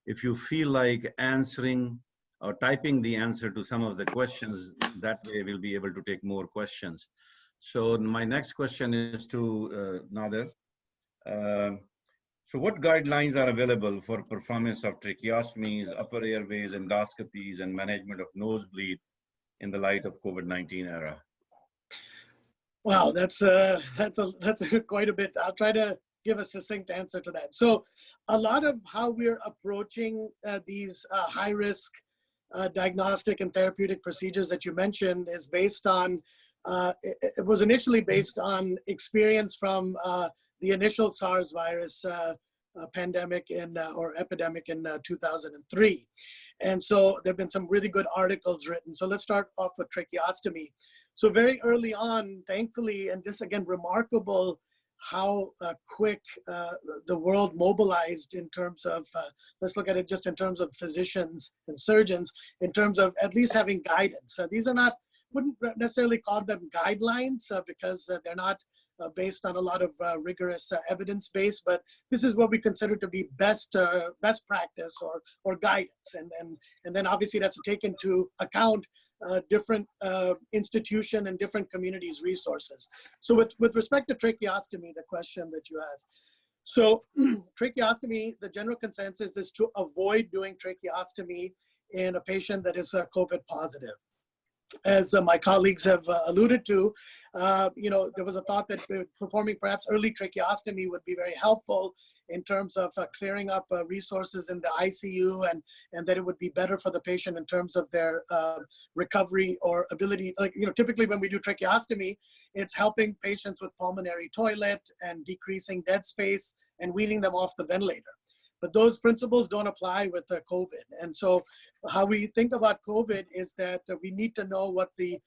if you feel like answering or typing the answer to some of the questions, that way we'll be able to take more questions. So my next question is to Nader. So what guidelines are available for performance of tracheostomies, upper airways, endoscopies, and management of nosebleed in the light of COVID-19 era? Wow, that's quite a bit. I'll try to give a succinct answer to that. So a lot of how we're approaching these high-risk diagnostic and therapeutic procedures that you mentioned is based on, it was initially based on experience from the initial SARS virus pandemic or epidemic in 2003. And so there've been some really good articles written. So let's start off with tracheostomy. So very early on, thankfully, and this again, remarkable how quick the world mobilized in terms of, let's look at it just in terms of physicians and surgeons, in terms of at least having guidance. These are not, wouldn't necessarily call them guidelines because they're not based on a lot of rigorous evidence base, but this is what we consider to be best practice or guidance. And then obviously that's taken into account different institution and different communities' resources. So with respect to tracheostomy, the question that you asked. So tracheostomy, the general consensus is to avoid doing tracheostomy in a patient that is COVID positive. as my colleagues have alluded to, there was a thought that performing perhaps early tracheostomy would be very helpful in terms of clearing up resources in the ICU, and that it would be better for the patient in terms of their recovery or ability. Like, typically when we do tracheostomy, it's helping patients with pulmonary toilet and decreasing dead space and weaning them off the ventilator. But those principles don't apply with COVID. And so how we think about COVID is that we need to know what we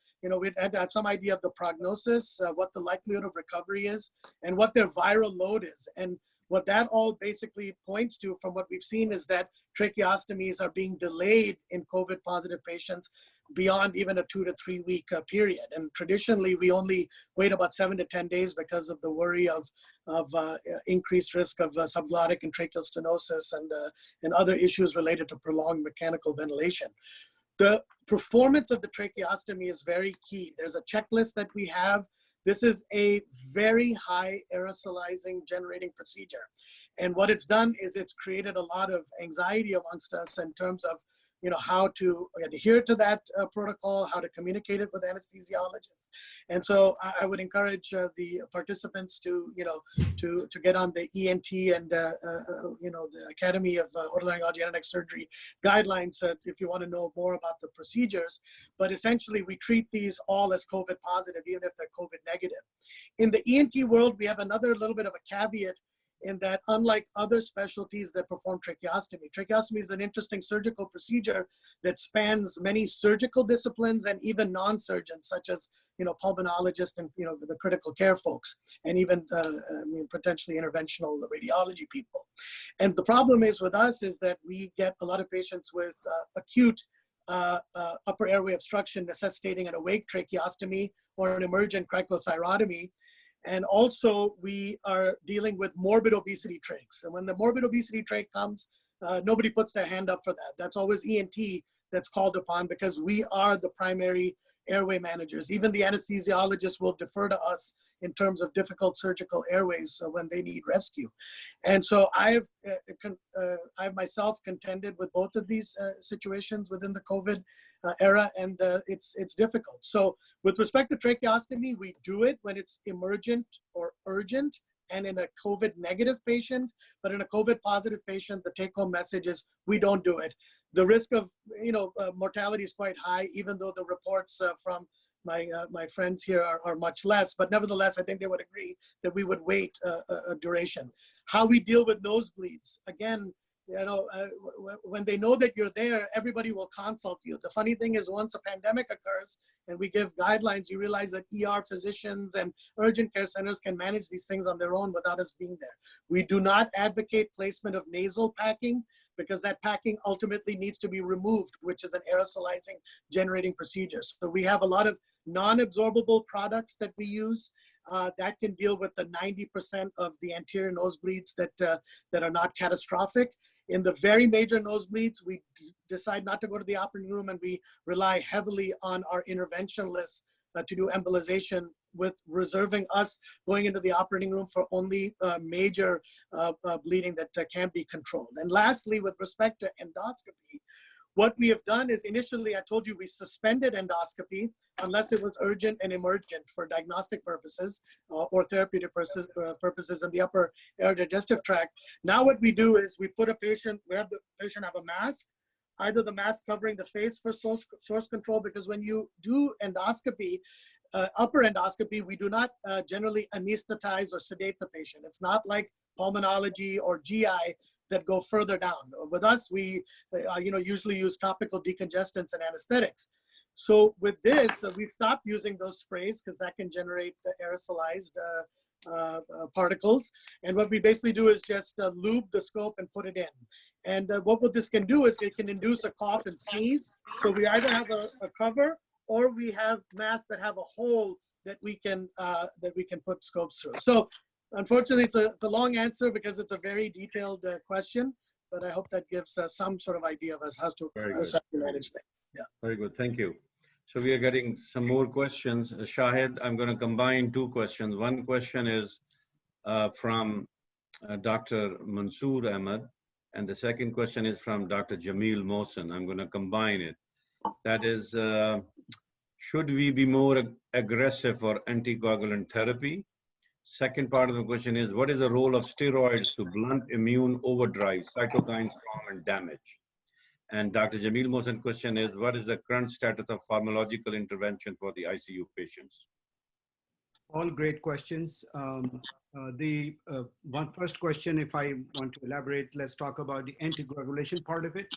had to have some idea of the prognosis, what the likelihood of recovery is, and what their viral load is. And what that all basically points to from what we've seen is that tracheostomies are being delayed in COVID positive patients beyond even a 2 to 3 week period. And traditionally, we only wait about 7 to 10 days because of the worry of increased risk of subglottic and tracheal stenosis and other issues related to prolonged mechanical ventilation. The performance of the tracheostomy is very key. There's a checklist that we have. This is a very high aerosolizing generating procedure. And what it's done is it's created a lot of anxiety amongst us in terms of how to adhere to that protocol, how to communicate it with anesthesiologists. And so I would encourage the participants to get on the ENT and the Academy of Otolaryngology Surgery guidelines if you want to know more about the procedures. But essentially, we treat these all as COVID positive, even if they're COVID negative. In the ENT world, we have another little bit of a caveat in that, unlike other specialties that perform tracheostomy is an interesting surgical procedure that spans many surgical disciplines and even non-surgeons, such as pulmonologists and the critical care folks, and even potentially interventional radiology people. And the problem is with us is that we get a lot of patients with acute upper airway obstruction necessitating an awake tracheostomy or an emergent cricothyrotomy. And also, we are dealing with morbid obesity trachs. And when the morbid obesity trach comes, nobody puts their hand up for that. That's always ENT that's called upon because we are the primary airway managers. Even the anesthesiologists will defer to us in terms of difficult surgical airways when they need rescue. And so I've myself contended with both of these situations within the COVID era, and it's difficult. So with respect to tracheostomy, we do it when it's emergent or urgent and in a COVID negative patient, but in a COVID positive patient, the take home message is we don't do it. The risk of mortality is quite high, even though the reports from my friends here are much less, but nevertheless, I think they would agree that we would wait a duration. How we deal with nosebleeds, again, when they know that you're there, everybody will consult you. The funny thing is, once a pandemic occurs and we give guidelines, you realize that ER physicians and urgent care centers can manage these things on their own without us being there. We do not advocate placement of nasal packing because that packing ultimately needs to be removed, which is an aerosolizing generating procedure. So we have a lot of non-absorbable products that we use that can deal with the 90% of the anterior nosebleeds that are not catastrophic. In the very major nosebleeds, we decide not to go to the operating room and we rely heavily on our interventionalists to do embolization, with reserving us going into the operating room for only major bleeding that can be controlled. And lastly, with respect to endoscopy, what we have done is initially, I told you, we suspended endoscopy unless it was urgent and emergent for diagnostic purposes or therapeutic purposes in the upper air digestive tract. Now what we do is we put a patient, we have the patient have a mask, either the mask covering the face for source control, because when you do endoscopy, upper endoscopy, we do not generally anesthetize or sedate the patient. It's not like pulmonology or GI that go further down. With us, we usually use topical decongestants and anesthetics. So with this, we've stopped using those sprays because that can generate aerosolized particles. And what we basically do is just lube the scope and put it in. And what this can do is it can induce a cough and sneeze. So we either have a cover or we have masks that have a hole that we can put scopes through. So unfortunately, it's a long answer because it's a very detailed question, but I hope that gives some sort of idea of how to manage things. Yeah. Very good. Thank you. So we are getting some more questions. Shahid, I'm going to combine two questions. One question is from Dr. Mansoor Ahmed, and the second question is from Dr. Jamil Mohsen. I'm going to combine it. That is, Should we be more aggressive for anticoagulant therapy? Second part of the question is, what is the role of steroids to blunt immune overdrive, cytokine storm, and damage? And Dr. Jamil Mohsen's question is, what is the current status of pharmacological intervention for the ICU patients? All great questions. The one first question, if I want to elaborate, let's talk about the anticoagulation part of it.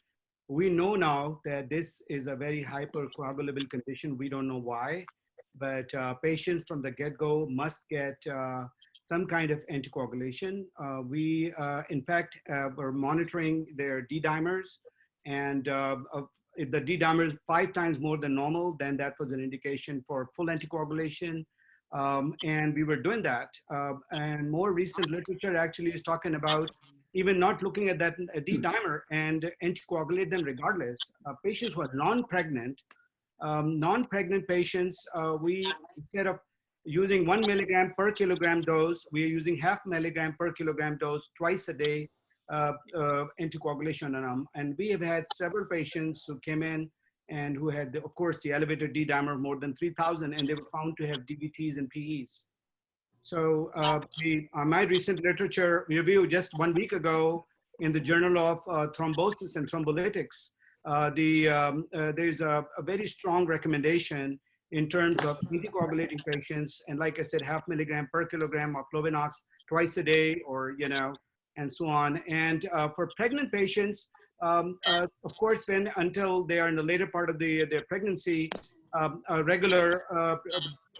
We know now that this is a very hypercoagulable condition. We don't know why, but patients from the get-go must get some kind of anticoagulation. We, in fact, were monitoring their D-dimers, and if the D-dimer is 5 times more than normal, then that was an indication for full anticoagulation. And we were doing that. And more recent literature actually is talking about even not looking at that D-dimer and anticoagulate them regardless. Patients who are non-pregnant, patients, we, instead of using 1 milligram per kilogram dose, we are using 0.5 milligram per kilogram dose twice a day anticoagulation on them. And we have had several patients who came in and who had, of course, the elevated D-dimer more than 3,000, and they were found to have DVTs and PEs. So my recent literature review just 1 week ago in the Journal of Thrombosis and Thrombolytics, there's a very strong recommendation in terms of anticoagulating patients, and like I said, 0.5 milligram per kilogram of Lovenox twice a day, or and so on. And for pregnant patients, of course, until they are in the later part of their pregnancy, a regular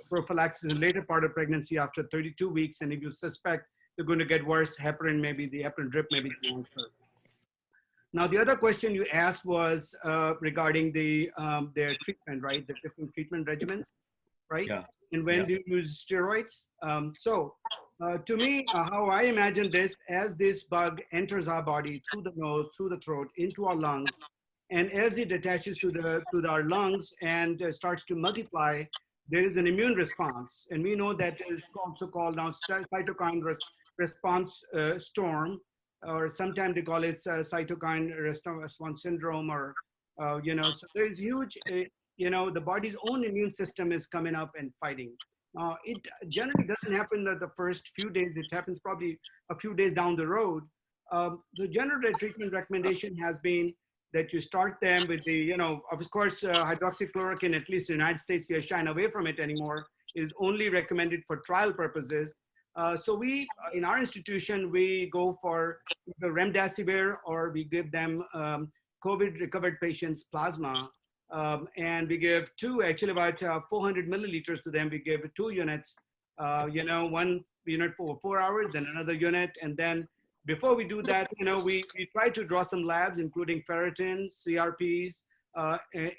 prophylaxis in the later part of pregnancy after 32 weeks, and if you suspect they're going to get worse, heparin, maybe the heparin drip, maybe the answer. Now, the other question you asked was regarding their treatment, right? The different treatment regimens, right? Yeah. And when do you use steroids? To me, how I imagine this, as this bug enters our body through the nose, through the throat, into our lungs, and as it attaches to our lungs and starts to multiply, there is an immune response. And we know that is also called now cytokine response storm, or sometimes they call it cytokine response syndrome, or, so there's huge, the body's own immune system is coming up and fighting. It generally doesn't happen the first few days. It happens probably a few days down the road. The general treatment recommendation has been that you start them with the, of course, hydroxychloroquine, at least in the United States, we are shying away from it anymore, is only recommended for trial purposes. So we, in our institution, we go for the remdesivir, or we give them COVID recovered patients plasma. And we give about 400 milliliters to them. We give 2 units, 1 unit for 4 hours, then another unit. And then before we do that, we try to draw some labs, including ferritin, CRPs,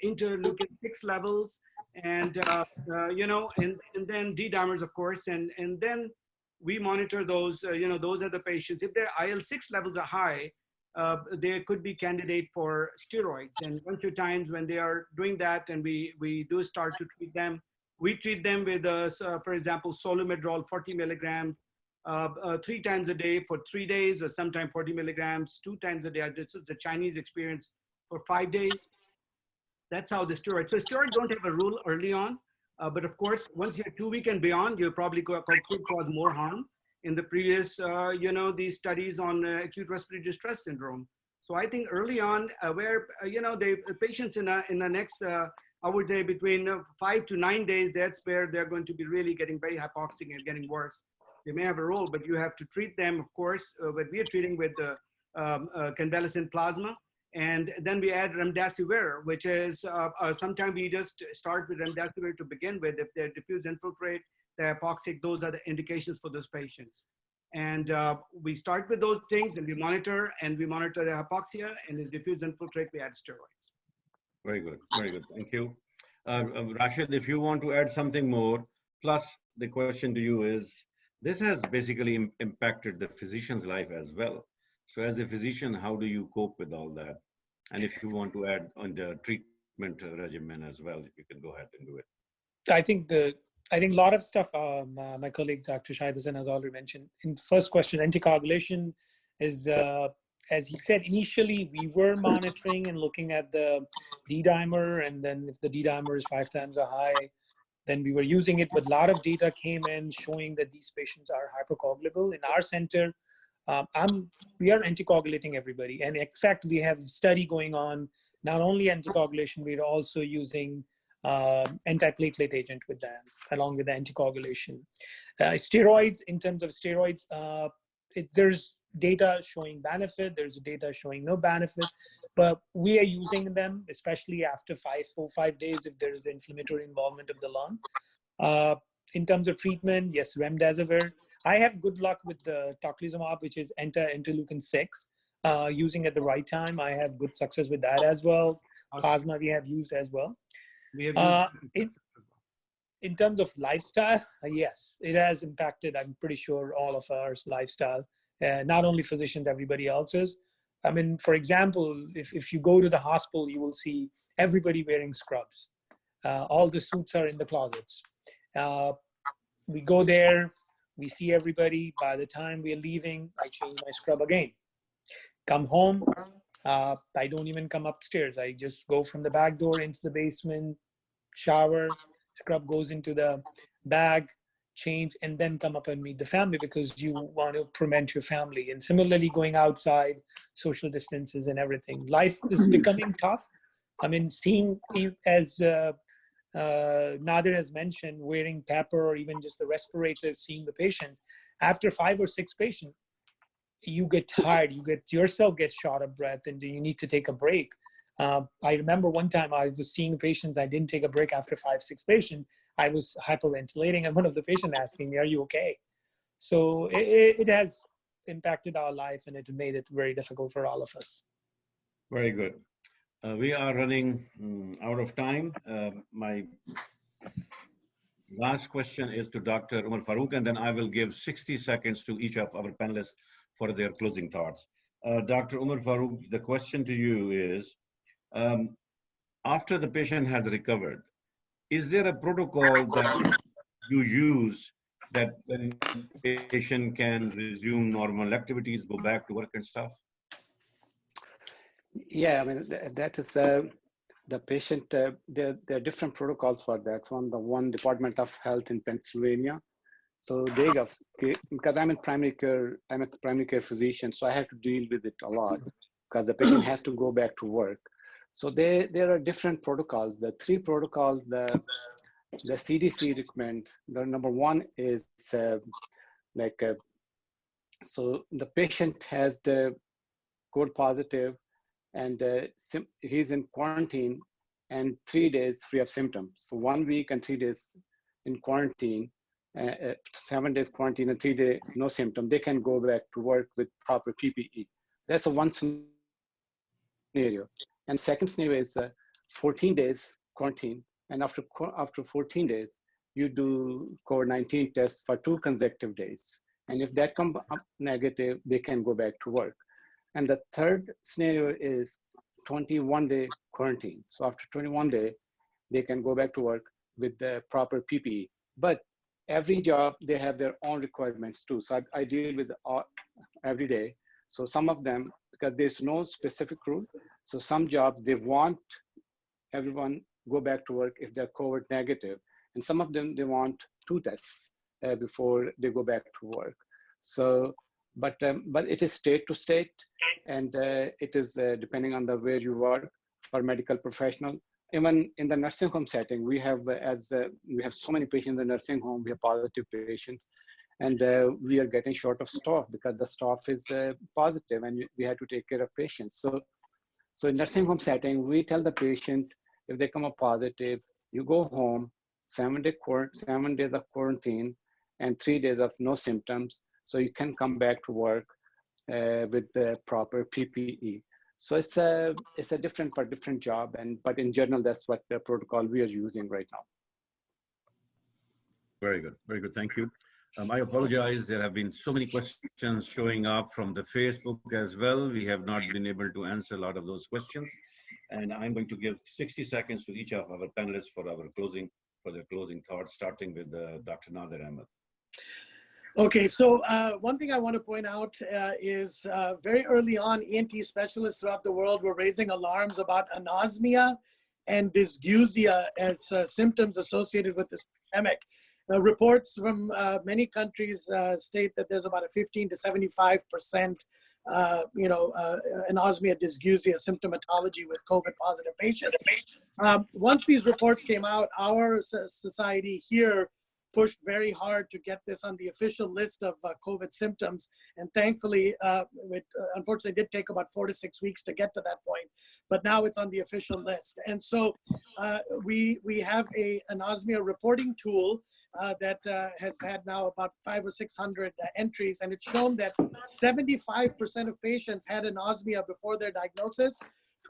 interleukin-6 levels, and, and then D-dimers, of course. And then we monitor those, those are the patients. If their IL-6 levels are high, they could be candidate for steroids. And a bunch of times when they are doing that, and we do start to treat them, we treat them with, for example, solumedrol 40 milligrams 3 times a day for 3 days, or sometimes 40 milligrams 2 times a day. This is the Chinese experience for 5 days. That's how the steroids. So steroids don't have a rule early on, but of course, once you're 2 weeks and beyond, you probably could cause more harm. In the previous, these studies on acute respiratory distress syndrome. So I think early on, where, the patients in the next, I would say between 5 to 9 days, that's where they're going to be really getting very hypoxic and getting worse. They may have a role, but you have to treat them, of course, but we are treating with convalescent plasma. And then we add remdesivir, which is, sometimes we just start with remdesivir to begin with. If they're diffuse infiltrate, they're hypoxic, those are the indications for those patients. And we start with those things, and we monitor the hypoxia, and if diffuse infiltrate, we add steroids. Very good, thank you. Rashid, if you want to add something more, plus the question to you is, this has basically impacted the physician's life as well. So as a physician, how do you cope with all that? And if you want to add on the treatment regimen as well, you can go ahead and do it. I think a lot of stuff my colleague Dr. Shahid Hassan has already mentioned. In the first question, anticoagulation is as he said, initially we were monitoring and looking at the D-dimer, and then if the D-dimer is 5 times a high, then we were using it. But a lot of data came in showing that these patients are hypercoagulable. In our center, we are anticoagulating everybody. And in fact, we have a study going on, not only anticoagulation, we're also using antiplatelet agent with them, along with the anticoagulation. Steroids, in terms of steroids, there's data showing benefit, there's data showing no benefit, but we are using them, especially after 4-5 days if there is inflammatory involvement of the lung. In terms of treatment, yes, remdesivir. I have good luck with the tocilizumab, which is interleukin 6, using at the right time. I have good success with that as well. Plasma we have used as well. We have used in terms of lifestyle, yes, it has impacted, I'm pretty sure, all of our lifestyle, not only physicians, everybody else's. I mean, for example, if you go to the hospital, you will see everybody wearing scrubs. All the suits are in the closets. We go there, we see everybody. By the time we're leaving, I change my scrub again. Come home, I don't even come upstairs. I just go from the back door into the basement, shower, scrub goes into the bag, change, and then come up and meet the family, because you want to prevent your family. And similarly, going outside, social distances and everything. Life is becoming tough. I mean, seeing, as Nadir has mentioned, wearing PAPR or even just the respirator, seeing the patients, after 5 or 6 patients, you get tired, you yourself get short of breath, and you need to take a break. I remember one time I was seeing patients, I didn't take a break after 5-6 patients. I was hyperventilating, and one of the patients asking me, "Are you okay?" So it has impacted our life, and it made it very difficult for all of us. Very good. We are running out of time. My last question is to Dr. Umar Farooq, and then I will give 60 seconds to each of our panelists for their closing thoughts. Dr. Umar Farooq, the question to you is, after the patient has recovered, is there a protocol that you use that when patient can resume normal activities, go back to work and stuff? Yeah, I mean, that is the patient, there are different protocols for that. The one Department of Health in Pennsylvania. So they got, because I'm a primary care physician, so I have to deal with it a lot because the patient has to go back to work. So there are different protocols. The 3 protocols, the CDC recommend, the number 1 is so the patient has the COVID positive, and he's in quarantine and 3 days free of symptoms. So 1 week and 3 days in quarantine, 7 days quarantine and 3 days no symptom. They can go back to work with proper PPE. That's one scenario. And second scenario is 14 days quarantine, and after 14 days, you do COVID-19 tests for 2 consecutive days. And if that comes up negative, they can go back to work. And the third scenario is 21-day quarantine. So after 21 days, they can go back to work with the proper PPE. But every job, they have their own requirements too. So I deal with every day. So some of them, because there's no specific rule, so some jobs, they want everyone go back to work if they're COVID negative. And some of them, they want 2 tests before they go back to work. So, but it is state to state, and it is depending on where you work for medical professional. Even in the nursing home setting, we have we have so many patients in the nursing home. We have positive patients, and we are getting short of staff because the staff is positive, and we have to take care of patients. So in nursing home setting, we tell the patient, if they come up positive, you go home, 7 days of quarantine, and 3 days of no symptoms, so you can come back to work with the proper PPE. So it's a different for different job, but in general, that's what the protocol we are using right now. Very good, thank you. I apologize, there have been so many questions showing up from the Facebook as well. We have not been able to answer a lot of those questions. And I'm going to give 60 seconds to each of our panelists for their closing thoughts, starting with Dr. Nadir Ahmed. Okay, so one thing I want to point out is very early on, ENT specialists throughout the world were raising alarms about anosmia and dysgeusia as symptoms associated with this pandemic. Reports from many countries state that there's about a 15 to 75% anosmia, dysgeusia symptomatology with COVID positive patients. Once these reports came out, our society here pushed very hard to get this on the official list of COVID symptoms. And thankfully, it unfortunately did take about 4 to 6 weeks to get to that point, but now it's on the official list. And so we have a anosmia reporting tool that has had now about 500 or 600 entries, and it's shown that 75% of patients had anosmia before their diagnosis,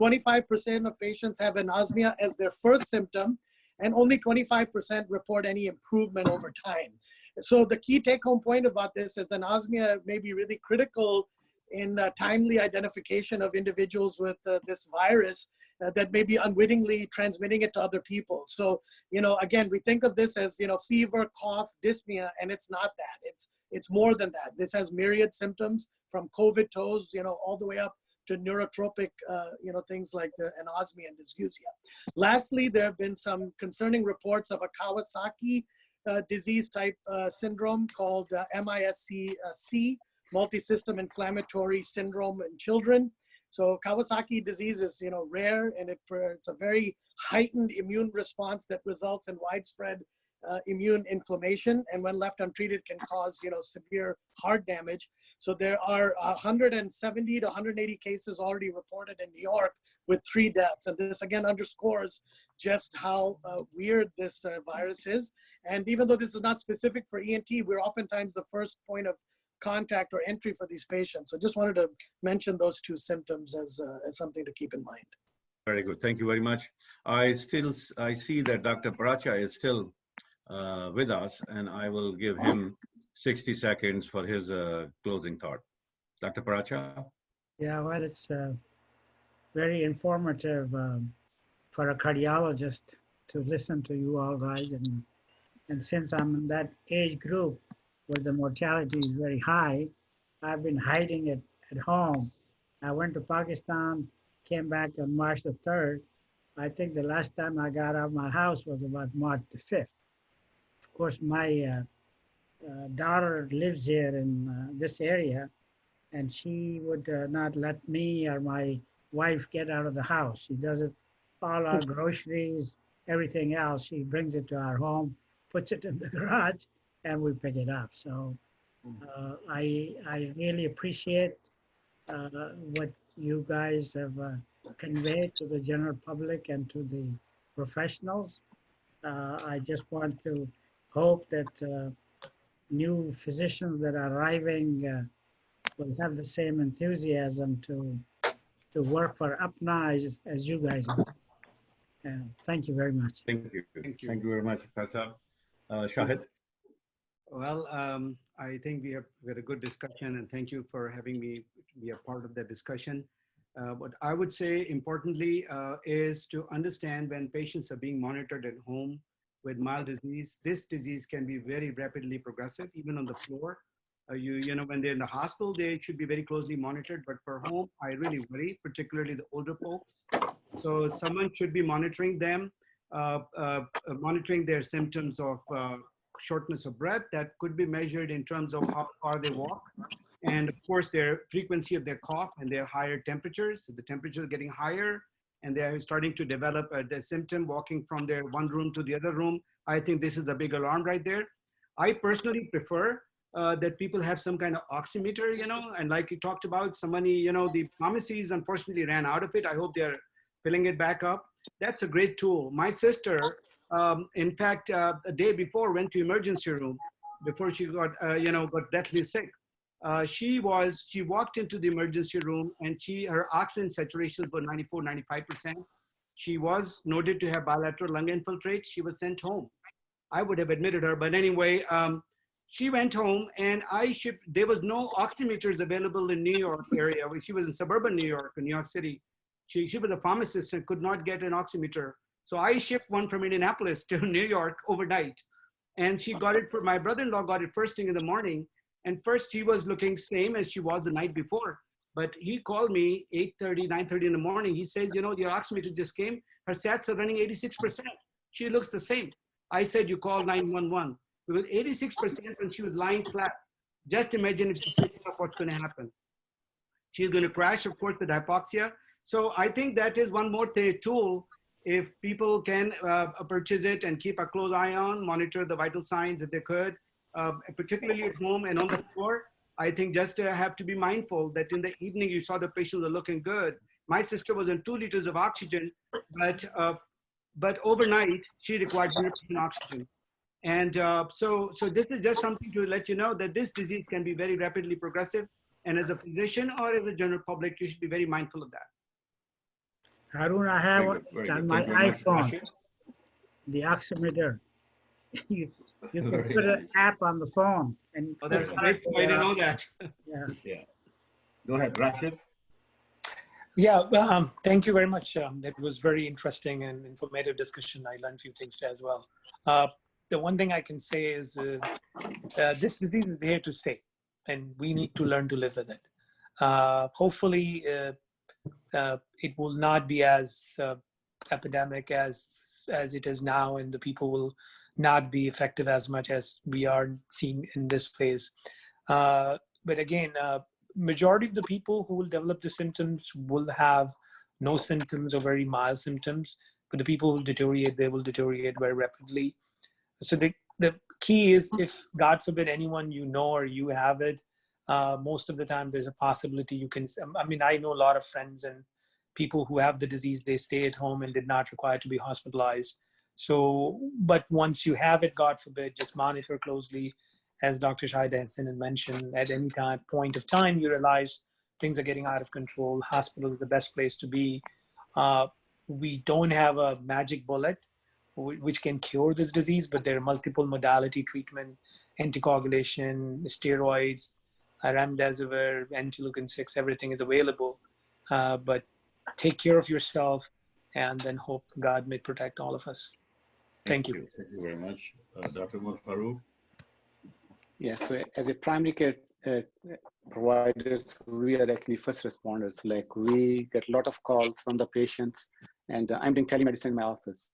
25% of patients have anosmia as their first symptom, and only 25% report any improvement over time. So the key take-home point about this is anosmia may be really critical in timely identification of individuals with this virus that may be unwittingly transmitting it to other people. So, again, we think of this as, fever, cough, dyspnea, and it's not that. It's more than that. This has myriad symptoms from COVID toes, all the way up to neurotropic, things like the anosmia and dysgeusia. Lastly, there have been some concerning reports of a Kawasaki disease type syndrome called MISC-C, multisystem inflammatory syndrome in children. So Kawasaki disease is, rare, and it's a very heightened immune response that results in widespread immune inflammation, and when left untreated can cause severe heart damage. So there are 170 to 180 cases already reported in New York with 3 deaths, and this again underscores just how weird this virus is. And even though this is not specific for ENT, we're oftentimes the first point of contact or entry for these patients. So just wanted to mention those 2 symptoms as something to keep in mind. Very good, thank you very much. I see that Dr. Paracha is still with us, and I will give him 60 seconds for his closing thought. Dr. Paracha? Yeah, well, it's very informative for a cardiologist to listen to you all guys. And since I'm in that age group where the mortality is very high, I've been hiding it at home. I went to Pakistan, came back on March the 3rd. I think the last time I got out of my house was about March the 5th. Of course, my daughter lives here in this area, and she would not let me or my wife get out of the house. She does it, all our groceries, everything else. She brings it to our home, puts it in the garage, and we pick it up. So I really appreciate what you guys have conveyed to the general public and to the professionals. I just want to hope that new physicians that are arriving will have the same enthusiasm to work for APPNA as you guys are. Thank you very much. Thank you. Thank you very much, Professor. Shahid? Well, I think we had a good discussion, and thank you for having me be a part of that discussion. What I would say importantly is to understand when patients are being monitored at home with mild disease, this disease can be very rapidly progressive, even on the floor. When they're in the hospital, they should be very closely monitored, but for home, I really worry, particularly the older folks. So someone should be monitoring them, monitoring their symptoms of shortness of breath that could be measured in terms of how far they walk. And of course, their frequency of their cough and their higher temperatures. So the temperature is getting higher, and they're starting to develop the symptom walking from their one room to the other room. I think this is a big alarm right there. I personally prefer that people have some kind of oximeter, and like you talked about, somebody, the pharmacies unfortunately ran out of it. I hope they're filling it back up. That's a great tool. My sister, in fact, a day before went to emergency room before she got, got deathly sick. She walked into the emergency room, and her oxygen saturations were 94, 95%. She was noted to have bilateral lung infiltrate. She was sent home. I would have admitted her, but anyway, she went home, and there was no oximeters available in New York area. She was in suburban New York, in New York City. She was a pharmacist and could not get an oximeter. So I shipped one from Indianapolis to New York overnight. And she got it my brother-in-law got it first thing in the morning. And first she was looking same as she was the night before. But he called me 8:30, 9:30 in the morning. He says, you know, your oximeter just came. Her sats are running 86%. She looks the same. I said, you call 911. It was 86% when she was lying flat. Just imagine if she sits up, what's going to happen. She's going to crash, of course, with hypoxia. So I think that is one more tool. If people can purchase it and keep a close eye on, monitor the vital signs if they could, particularly at home and on the floor. I think just have to be mindful that in the evening you saw the patients are looking good. My sister was on 2 liters of oxygen, but overnight she required 100% oxygen. And so this is just something to let you know that this disease can be very rapidly progressive. And as a physician or as a general public, you should be very mindful of that. Harun, I have on my iPhone, the oximeter. you can put an app on the phone. And oh, that's great. I didn't know that. Yeah. Go ahead, Rashid. Yeah, thank you very much. That was very interesting and informative discussion. I learned a few things as well. The one thing I can say is this disease is here to stay, and we need to learn to live with it. Hopefully, it will not be as epidemic as it is now, and the people will not be effective as much as we are seeing in this phase. But again, majority of the people who will develop the symptoms will have no symptoms or very mild symptoms. But the people who deteriorate, they will deteriorate very rapidly. So the key is, if God forbid anyone you know or you have it, most of the time there's a possibility you can, I mean, I know a lot of friends and people who have the disease, they stay at home and did not require to be hospitalized. So, but once you have it, God forbid, just monitor closely. As Dr. Shahida Hassan had mentioned, at any point of time, you realize things are getting out of control. Hospital is the best place to be. We don't have a magic bullet which can cure this disease, but there are multiple modality treatment, anticoagulation, steroids, remdesivir, interleukin-6, everything is available. But take care of yourself and then hope God may protect all of us. Thank you. Thank you very much. Dr. Farouk? Yes, so as a primary care providers, we are actually first responders. Like, we get a lot of calls from the patients, and I'm doing telemedicine in my office.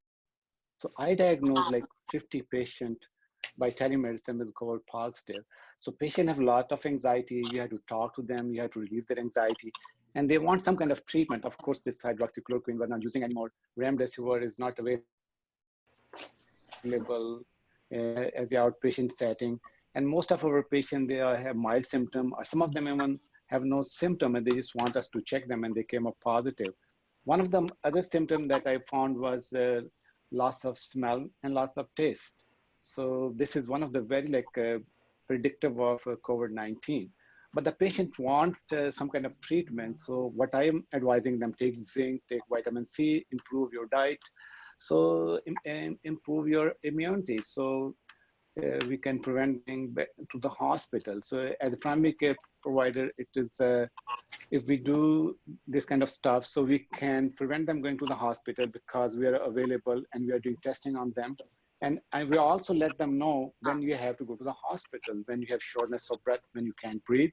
So I diagnose like 50 patients by telemedicine with COVID positive. So patients have a lot of anxiety. You have to talk to them. You have to relieve their anxiety. And they want some kind of treatment. Of course, this hydroxychloroquine we're not using anymore. Remdesivir is not available as the outpatient setting. And most of our patients, they have mild symptom, or some of them even have no symptom, and they just want us to check them, and they came up positive. One of the other symptoms that I found was loss of smell and loss of taste. So this is one of the very predictive of COVID-19. But the patient want some kind of treatment. So what I am advising them, take zinc, take vitamin C, improve your diet. So improve your immunity. So we can prevent going back to the hospital. So as a primary care provider, it is, if we do this kind of stuff, so we can prevent them going to the hospital because we are available and we are doing testing on them. And we also let them know when you have to go to the hospital, when you have shortness of breath, when you can't breathe,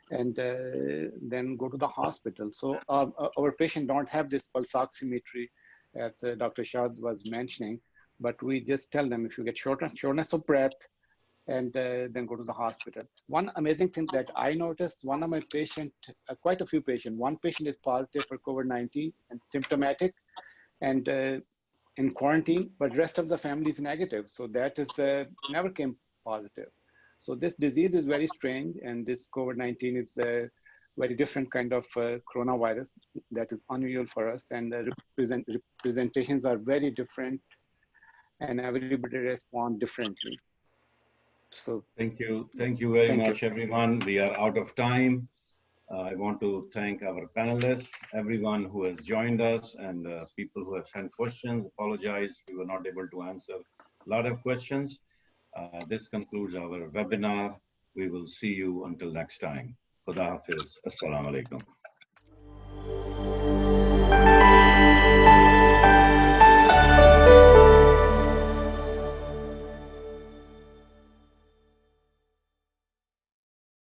and then go to the hospital. So our patient don't have this pulse oximetry, as Dr. Shad was mentioning, but we just tell them if you get shortness of breath, and then go to the hospital. One amazing thing that I noticed, one of my patients, quite a few patients, one patient is positive for COVID-19 and symptomatic and in quarantine, but rest of the family is negative. So that is never came positive. So this disease is very strange, and this COVID-19 is a very different kind of coronavirus that is unusual for us, and the representations are very different, and everybody responds differently. So thank you very much, everyone. We are out of time. I want to thank our panelists, everyone who has joined us, and people who have sent questions. Apologize, we were not able to answer a lot of questions. This concludes our webinar. We will see you until next time. Khuda Hafiz. Assalamu alaikum.